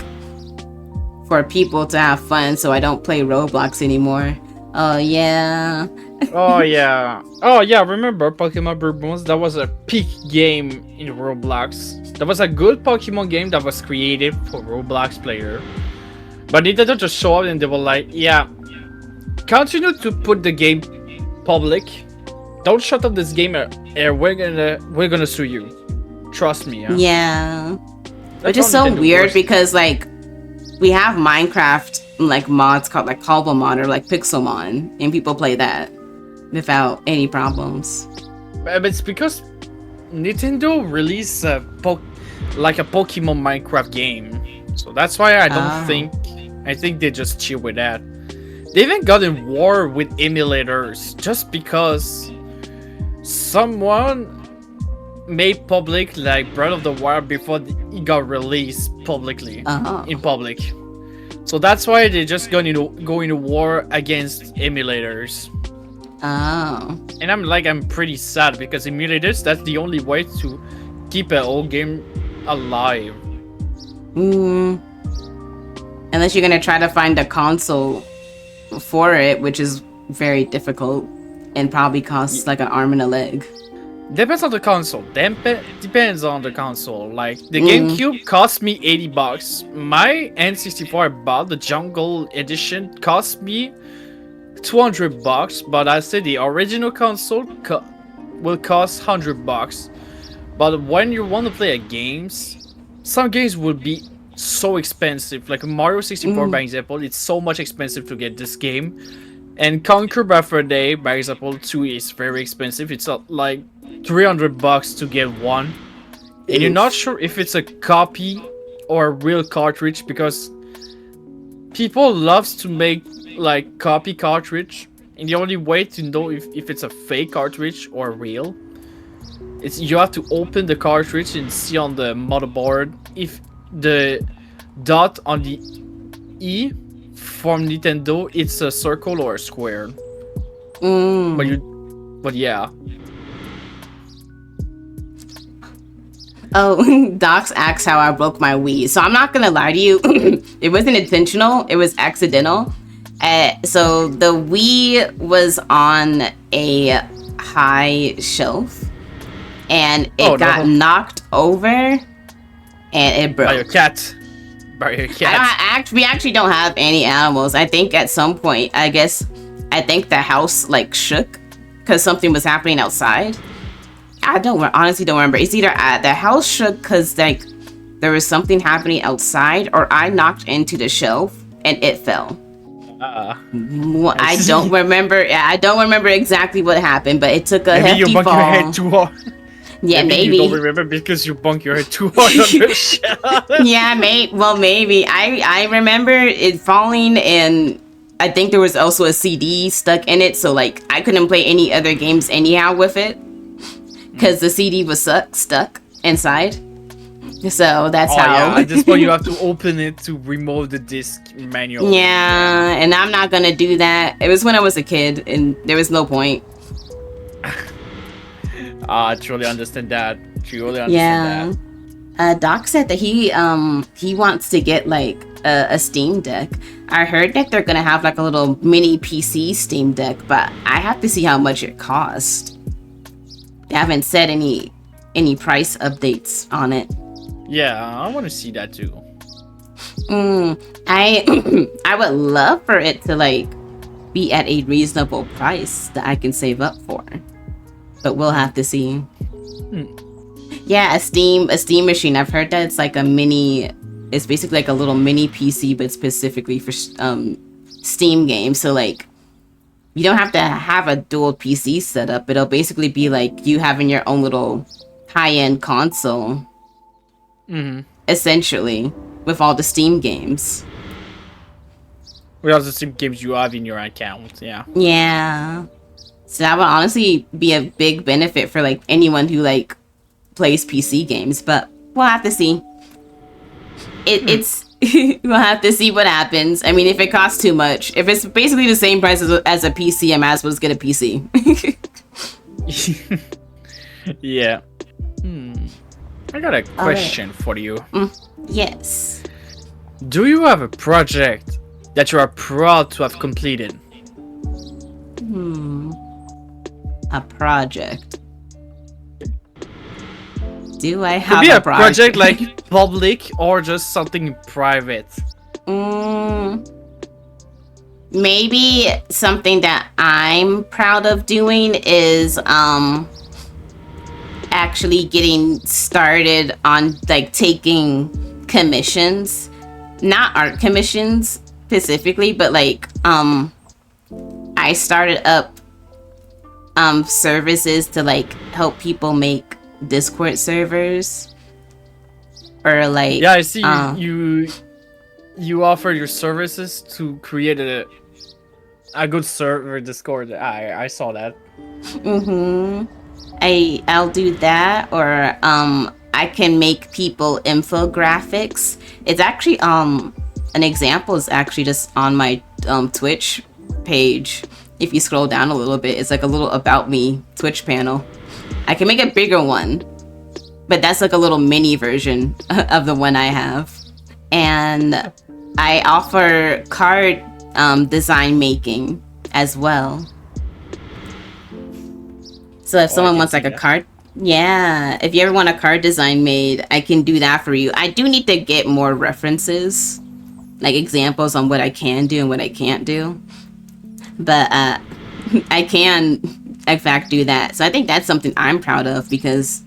for people to have fun, so I don't play Roblox anymore. Oh yeah. Oh yeah. Remember Pokemon Brick Bronze? That was a peak game in Roblox. That was a good Pokemon game that was created for Roblox player. But Nintendo just showed up and they were like, yeah, continue to put the game public. Don't shut up this game, we're gonna sue you. Trust me. Yeah. That's Which is all so Nintendo weird works. because like we have Minecraft like mods called like Cobblemon or like Pixelmon, and people play that without any problems. But it's because Nintendo released like a Pokemon Minecraft game, so that's why I don't think. I think they just chill with that. They even got in war with emulators just because someone made public like Breath of the Wild before it got released publicly in public. So that's why they just go into war against emulators. Oh. And I'm pretty sad because emulators, that's the only way to keep an old game alive. Unless you're gonna try to find a console for it, which is very difficult and probably costs like an arm and a leg. Depends on the console. Depends on the console. Like the GameCube cost me $80. My N64 I bought, the Jungle Edition, cost me $200. But I say the original console will cost $100. But when you want to play games, some games will be so expensive. Like Mario 64, by example, it's so much expensive to get this game. And Conquer Bad Fur Day, by example, 2 is very expensive. It's like $300 to get one, and you're not sure if it's a copy or a real cartridge because people loves to make like copy cartridge, and the only way to know if it's a fake cartridge or real, it's you have to open the cartridge and see on the motherboard if the dot on the E from Nintendo it's a circle or a square. But yeah. Oh, Docs asks how I broke my Wii. So I'm not gonna lie to you, it wasn't intentional, it was accidental. So the Wii was on a high shelf and it got knocked over and it broke. By your cat. We actually don't have any animals. I think at some point, I think the house like shook because something was happening outside. I honestly don't remember. It's either the house shook because like there was something happening outside, or I knocked into the shelf and it fell. I don't remember. I don't remember exactly what happened, but it took a hefty you bunk fall. your head too hard. Yeah, maybe. You don't remember because you bunk your head too hard on the shelf. Yeah, maybe. I remember it falling, and I think there was also a CD stuck in it, so like I couldn't play any other games anyhow with it because the CD was stuck inside. So that's how. Yeah. At this point, you have to open it to remove the disc manually. Yeah, and I'm not gonna do that. It was when I was a kid, and there was no point. I truly understand that. That. Doc said that he wants to get like a Steam Deck. I heard that they're gonna have like a little mini PC Steam Deck, but I have to see how much it costs. They haven't said any price updates on it. Yeah, I want to see that too. I would love for it to like be at a reasonable price that I can save up for, but we'll have to see. Yeah, a Steam machine. I've heard that it's like a mini. It's basically like a little mini PC, but specifically for Steam games. So like, you don't have to have a dual PC setup. It'll basically be like you having your own little high-end console. Essentially, with all the Steam games. With all the Steam games you have in your account, yeah. Yeah. So that would honestly be a big benefit for like anyone who like plays PC games, but we'll have to see. It's we'll have to see what happens. I mean, if it costs too much, if it's basically the same price as a PC, I might as well just get a PC. Yeah. I got a question for you. Yes. Do you have a project that you are proud to have completed? A project. Do I have Could be a a project like public or just something private. maybe something that I'm proud of doing is actually getting started on like taking commissions, not art commissions specifically, but like I started up services to like help people make Discord servers, or like Yeah, I see you offer your services to create a good server Discord. I saw that. I'll do that, or I can make people infographics. It's actually an example is actually just on my Twitch page. If you scroll down a little bit, it's like a little about me Twitch panel. I can make a bigger one, but that's like a little mini version of the one I have. And I offer card design making as well. So if someone wants like a card, yeah, if you ever want a card design made, I can do that for you. I do need to get more references, like examples on what I can do and what I can't do. But I can, in fact, do that. So I think that's something I'm proud of, because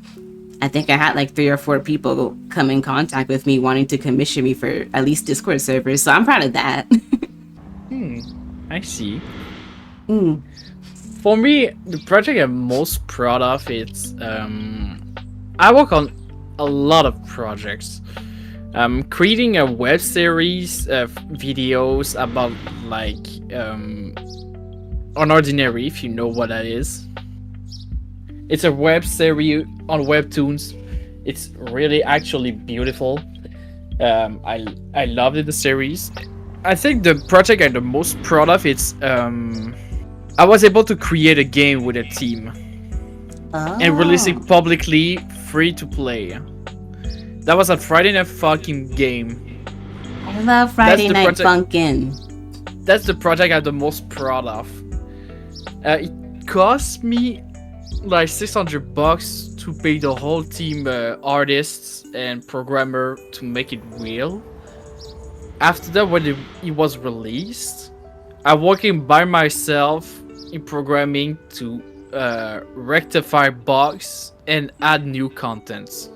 I think I had like 3 or 4 people come in contact with me wanting to commission me for at least Discord servers. So I'm proud of that. I see. For me, the project I'm most proud of is I work on a lot of projects. Creating a web series of videos about like Unordinary, if you know what that is. It's a web series on Webtoons. It's really actually beautiful. I loved it, the series. I think the project I'm the most proud of is I was able to create a game with a team and release it publicly, free to play. That was a Friday Night Funkin' game. I love Friday Night Funkin'. That's the project I'm the most proud of. It cost me like $600 to pay the whole team, artists and programmer, to make it real. After that, when it was released, I'm working by myself in programming to rectify bugs and add new contents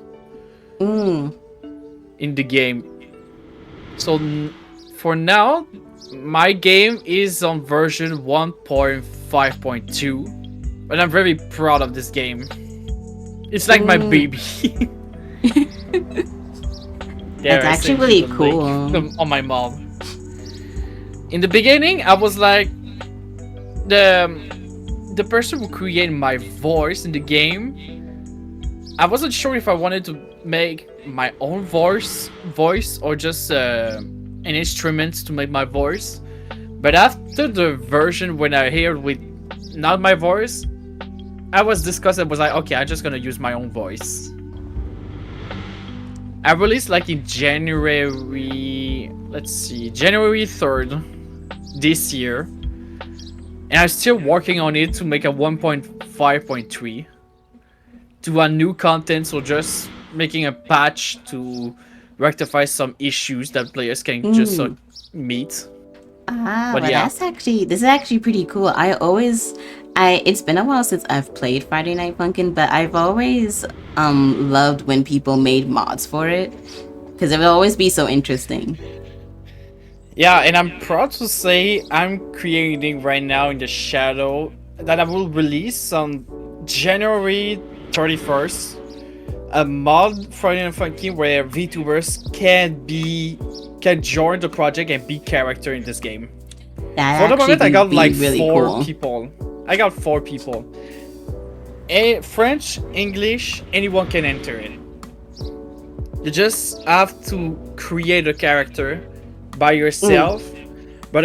in the game. So for now, my game is on version 1.5.2, and I'm very proud of this game. It's like my baby. That's actually really cool. On my mom. In the beginning, I was like the person who created my voice in the game. I wasn't sure if I wanted to make my own voice or just an instrument to make my voice. But after the version when I heard with not my voice, I was disgusted. Was like, okay, I'm just gonna use my own voice. I released like in January, January 3rd this year. And I'm still working on it to make a 1.5.3. To add new content, so just making a patch to rectify some issues that players can just meet. But yeah, this is actually pretty cool. It's been a while since I've played Friday Night Funkin', but I've always loved when people made mods for it, because it would always be so interesting. Yeah, and I'm proud to say I'm creating right now in the shadow that I will release on January 31st a mod Friday Night Funkin' where vtubers can join the project and be character in this game. For the moment, I got like really 4 people. I got 4 people. French, English, anyone can enter it. You just have to create a character by yourself. But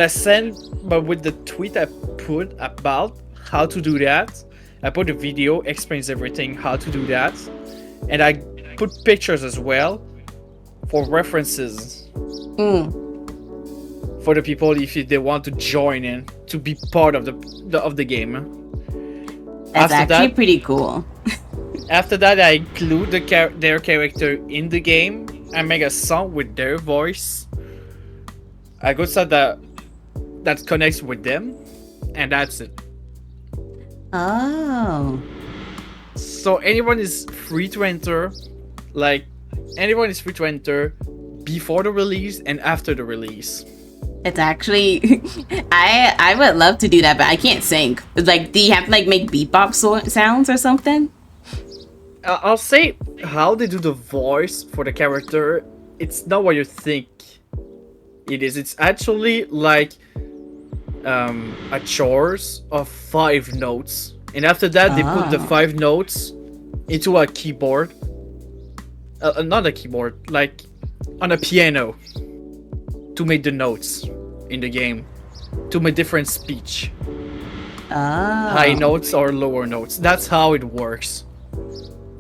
with the tweet I put about how to do that, I put a video explains everything how to do that, and I put pictures as well for references. For the people if they want to join in to be part of the game. That's actually pretty cool. After that, I include their character in the game. I make a song with their voice. I go start that connects with them, and that's it. Oh. So anyone is free to enter, like anyone is free to enter before the release and after the release. It's actually, I would love to do that, but I can't sing. Like, do you have to like make beatbox sounds or something? I'll say how they do the voice for the character. It's not what you think it is. It's actually like a chorus of 5 notes, and after that they put the 5 notes into a keyboard. Not a keyboard, like on a piano, to make the notes in the game, to make different speech. High notes or lower notes. That's how it works.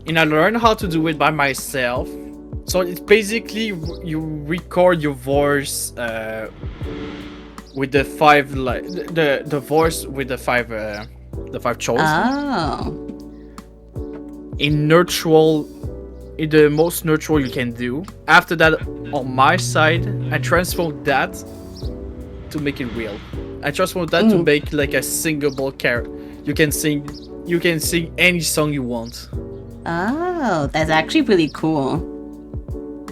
And I learned how to do it by myself. So it's basically you record your voice with the 5 like the voice with the 5 choices. In the most neutral you can do. After that, on my side, I transform that to make it real. I transform that to make like a singable character. You can sing any song you want. Oh, that's actually really cool.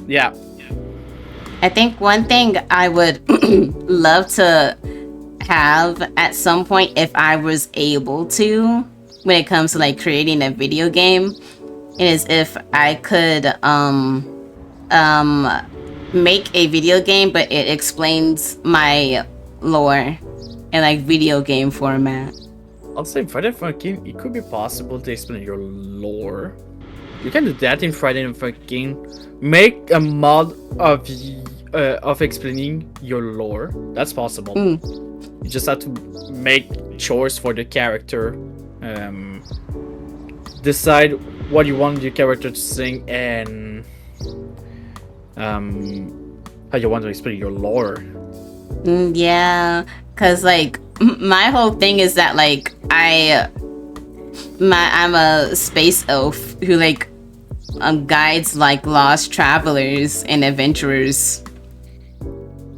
Yeah. I think one thing I would love to have at some point, if I was able to, when it comes to like creating a video game, is if I could make a video game, but it explains my lore in like video game format. I'll say Friday Funkin', it could be possible to explain your lore. You can do that in Friday Funkin'. Make a mod of explaining your lore. That's possible. You just have to make chores for the character. Decide what you want your character to sing and how you want to explain your lore. Yeah, cause like my whole thing is that like I'm a space elf who like guides like lost travelers and adventurers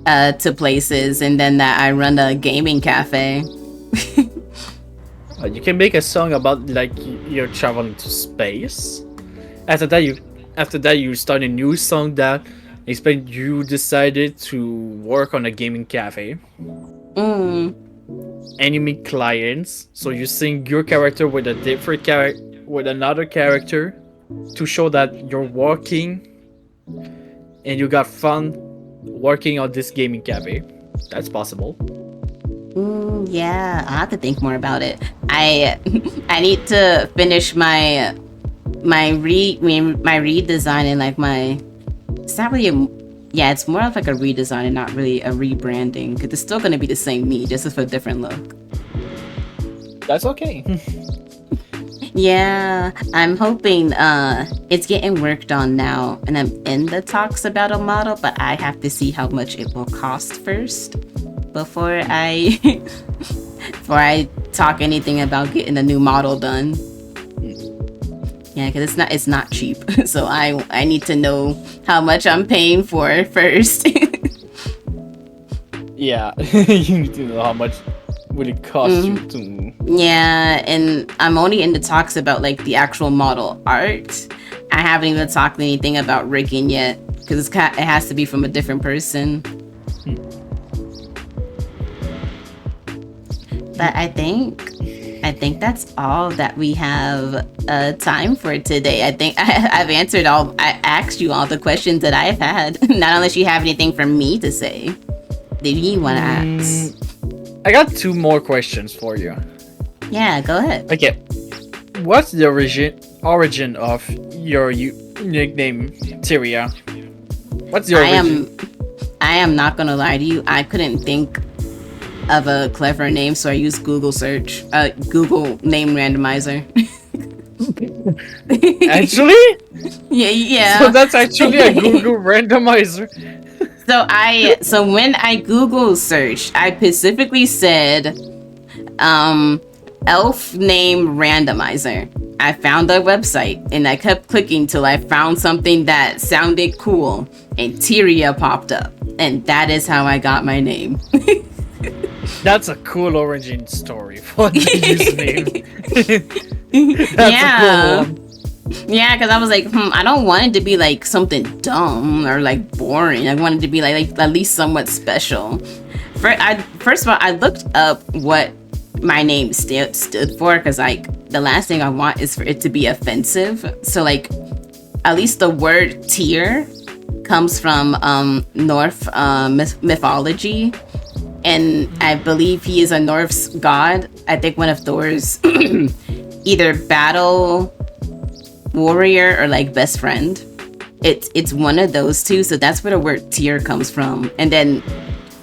to places, and then that I run a gaming cafe. You can make a song about like you're traveling to space. After that you start a new song that explain you decided to work on a gaming cafe. And you meet clients, so you sing your character with a different with another character to show that you're working and you got fun working on this gaming cafe. That's possible. Yeah, I have to think more about it. I need to finish my redesign and like my. It's not really it's more of like a redesign and not really a rebranding, because it's still gonna be the same me, just with a different look. That's okay. Yeah, I'm hoping it's getting worked on now, and I'm in the talks about a model, but I have to see how much it will cost first before I talk anything about getting a new model done. Yeah, because it's not cheap, so I need to know how much I'm paying for first. Yeah, you need to know how much would it cost you to. Yeah, and I'm only in the talks about like the actual model art. I haven't even talked anything about rigging yet, because it has to be from a different person. But I think that's all that we have time for today. I think I've answered all. I asked you all the questions that I've had. Not unless you have anything for me to say. Do you want to ask? I got 2 more questions for you. Yeah, go ahead. Okay, what's the origin of your nickname, Tyria? What's the origin? I am not gonna lie to you. I couldn't think of a clever name, so I used Google search, Google name randomizer. Actually? Yeah. So that's actually a Google randomizer. So when I Google searched, I specifically said, elf name randomizer. I found their website and I kept clicking till I found something that sounded cool, and Tyria popped up, and that is how I got my name. That's a cool origin story for the username. That's Yeah. a cool one. Yeah, because I was like, I don't want it to be like something dumb or like boring. I want it to be like at least somewhat special. First of all, I looked up what my name stood for, because like the last thing I want is for it to be offensive. So like, at least the word Tyr comes from Norse mythology, and I believe he is a Norse god. I think one of Thor's either battle warrior or like best friend. It's one of those two, so that's where the word Tyr comes from. And then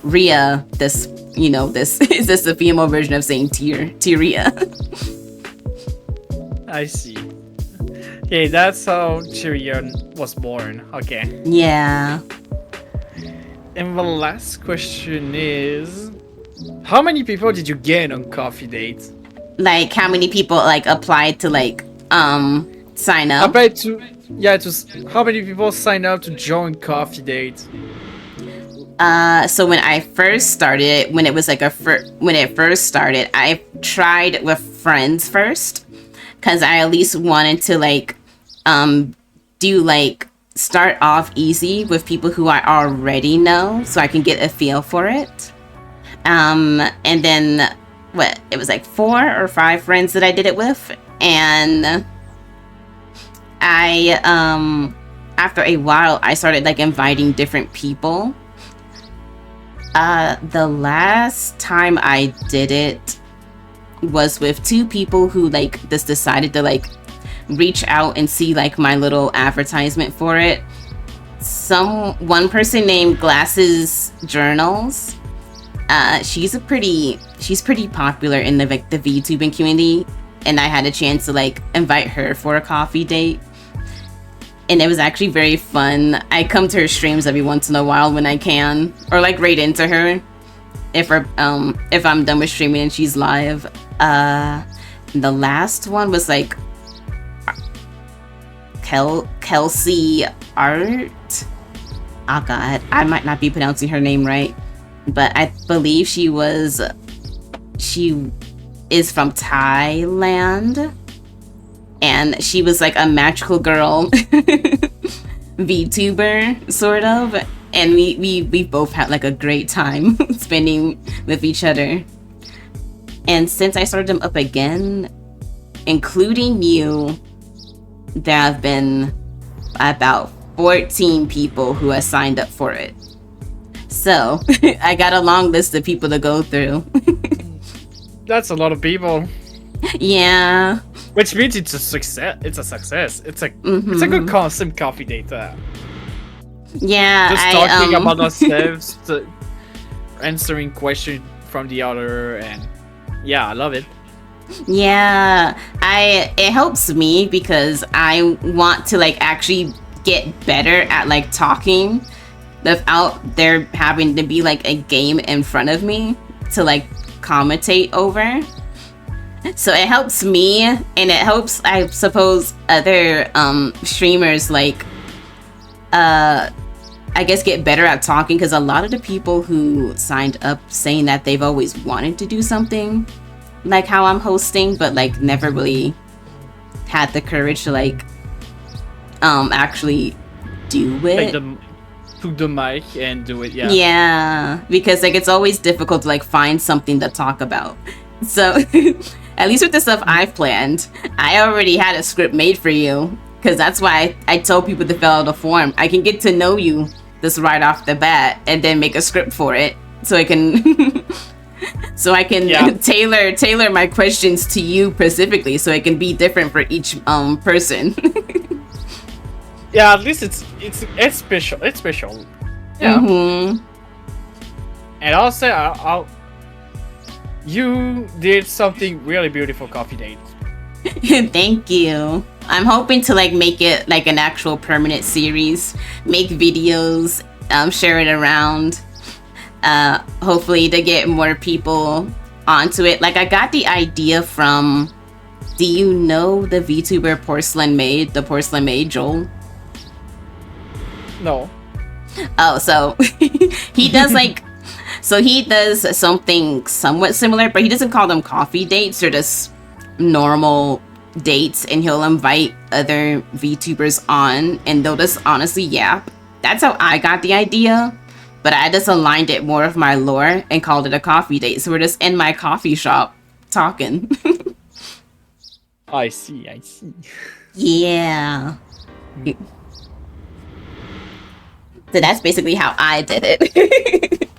Rhea, this is just a female version of saying Tyria. I see. Okay, that's how Tyrion was born. Okay. Yeah. And the last question is, how many people did you get on Cofeedate? Like how many people like applied to like sign up? Applied to how many people signed up to join Cofeedate? So when I first started, when it was like when it first started, I tried with friends first, because I at least wanted to like do like start off easy with people who I already know, so I can get a feel for it. And then it was like 4 or 5 friends that I did it with, and I after a while I started like inviting different people. The last time I did it was with 2 people who like just decided to like reach out and see like my little advertisement for it. One person named Glasses Journals. She's pretty popular in the VTubing community, and I had a chance to like invite her for a coffee date. And it was actually very fun. I come to her streams every once in a while when I can, or like right into her if I'm done with streaming and she's live. The last one was like Kelsey Art. Oh god, I might not be pronouncing her name right, but I believe she is from Thailand. And she was like a magical girl VTuber, sort of. And we both had like a great time spending with each other. And since I started them up again, including you, there have been about 14 people who have signed up for it. So I got a long list of people to go through. That's a lot of people. Yeah. Which means it's a success. It's a good concept coffee date. Yeah. Just talking about ourselves, answering questions from the other, and yeah, I love it. Yeah, it helps me because I want to like actually get better at like talking without there having to be like a game in front of me to like commentate over. So it helps me, and it helps, I suppose, other streamers like I guess get better at talking, because a lot of the people who signed up saying that they've always wanted to do something like how I'm hosting, but like never really had the courage to like actually do it. Took the mic and do it. Yeah, because like it's always difficult to like find something to talk about. So at least with the stuff I've planned, I already had a script made for you, because that's why I told people to fill out a form. I can get to know you just right off the bat and then make a script for it, so I can tailor my questions to you specifically, so it can be different for each person. Yeah, at least it's special. It's special. Yeah. Mm-hmm. And I'll say, you did something really beautiful, coffee date. Thank you. I'm hoping to like make it like an actual permanent series, make videos, share it around. Hopefully to get more people onto it. Like I got the idea from, do you know the VTuber Porcelain Maid, Joel? No. Oh, so he does like So he does something somewhat similar, but he doesn't call them coffee dates. They're just normal dates, and he'll invite other VTubers on, and they'll just honestly yap. That's how I got the idea, but I just aligned it more with my lore and called it a coffee date. So we're just in my coffee shop talking. I see. Yeah. So that's basically how I did it.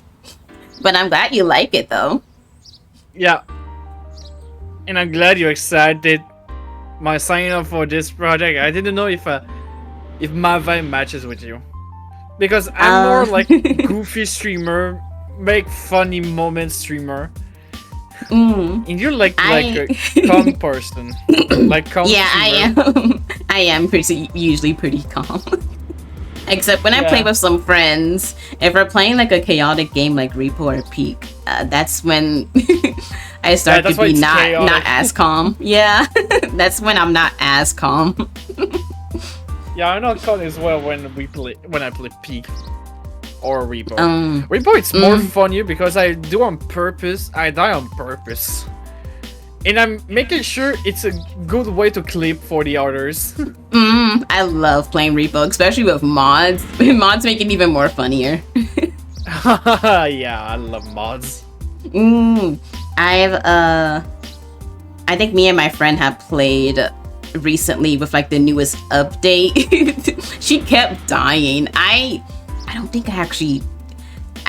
But I'm glad you like it, though. Yeah. And I'm glad you're excited. My signing up for this project, I didn't know if my vibe matches with you. Because I'm more like goofy streamer, make funny moment streamer. And you're like a calm person. Like calm Yeah, streamer. I am usually pretty calm. Except when I play with some friends, if we're playing like a chaotic game like Repo or Peak, that's when I start to be not as calm. Yeah, that's when I'm not as calm. Yeah, I'm not calm as well when I play Peak or Repo. Repo it's more funny because I do on purpose. I die on purpose. And I'm making sure it's a good way to clip for the others. I love playing Repo, especially with mods. Mods make it even more funnier. Yeah, I love mods. I think me and my friend have played recently with like the newest update. She kept dying. I don't think I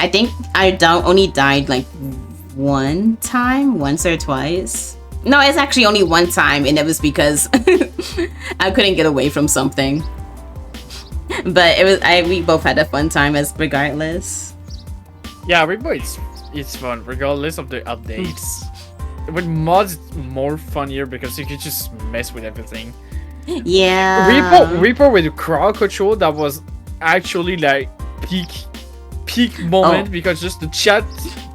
think I only died like once or twice. No, it's actually only one time, and it was because I couldn't get away from something. But we both had a fun time as regardless. Yeah, Repo it's fun regardless of the updates. With mods, it's more funnier because you can just mess with everything. Yeah. Repo with crowd control, that was actually like peak moment because just the chat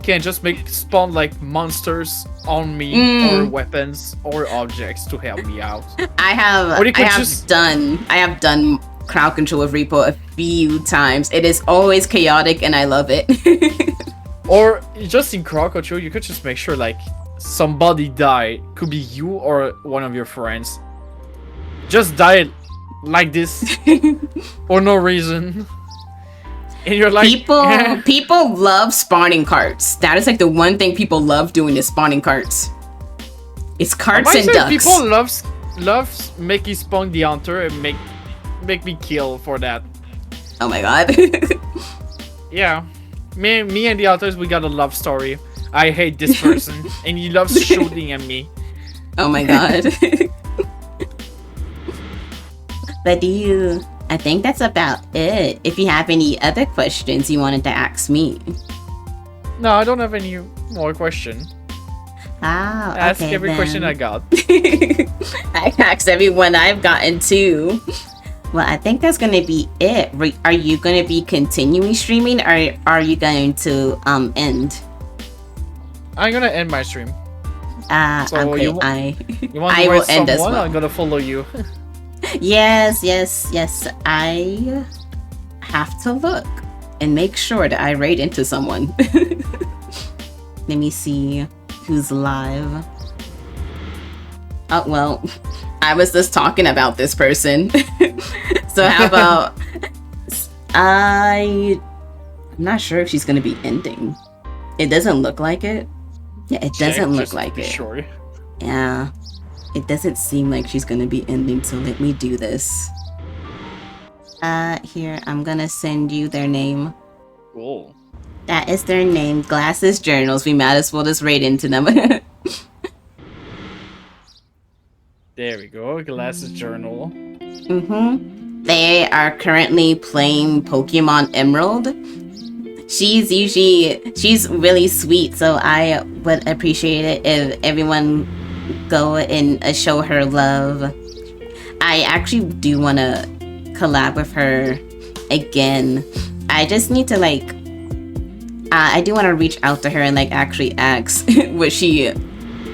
can just spawn like monsters on me or weapons or objects to help me out. I have done crowd control with Repo a few times. It is always chaotic and I love it. Or just in crowd control, you could just make sure like somebody die. Could be you or one of your friends. Just die like this for no reason. And you're like, people love spawning carts. That is like the one thing people love doing is spawning carts. It's carts and ducks. People loves making spawn the hunter and make me kill for that. Oh my god. Yeah, me and the others, we got a love story. I hate this person and he loves shooting at me. Oh my god. But I think that's about it. If you have any other questions you wanted to ask me. No, I don't have any more questions. Ah, okay, ask every question I got. I asked everyone I've gotten too. Well, I think that's gonna be it. Are you gonna be continuing streaming, or are you going to end? I'm gonna end my stream. So okay. you want I to will raid end as someone? well. I'm gonna follow you. Yes. I have to look and make sure that I raid into someone. Let me see who's live. Oh, well, I was just talking about this person. So how about... I'm not sure if she's going to be ending. It doesn't look like it. Yeah, it doesn't look like it. Sure. Yeah. It doesn't seem like she's going to be ending, so let me do this. Here, I'm going to send you their name. Cool. That is their name. Glasses Journals. We might as well just raid into them. There we go. Glasses Journal. They are currently playing Pokemon Emerald. She's really sweet, so I would appreciate it if everyone go and show her love. I actually do want to collab with her again. I just need to I do want to reach out to her and actually ask what she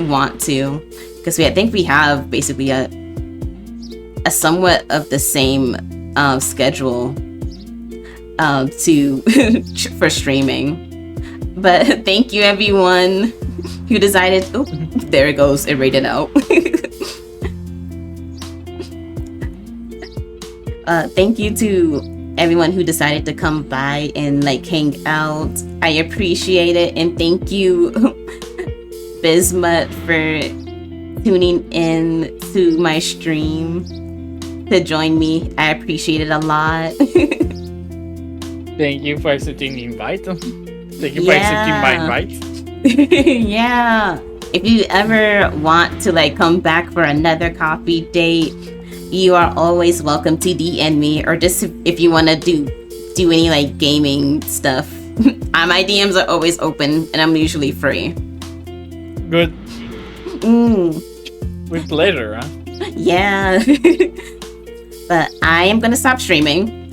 want to, because I think we have basically a somewhat of the same schedule for streaming. But thank you everyone who decided. Oh, there it goes. It rated out. Thank you to everyone who decided to come by and like hang out. I appreciate it, and thank you, Bismuth, for tuning in to my stream to join me. I appreciate it a lot. Thank you for accepting the invite. Thank you for accepting my invite. Yeah. If you ever want to like come back for another coffee date, you are always welcome to DM me, or just if you want to do any like gaming stuff. My DMs are always open, and I'm usually free. Good. With pleasure, huh? Yeah. But I am gonna stop streaming.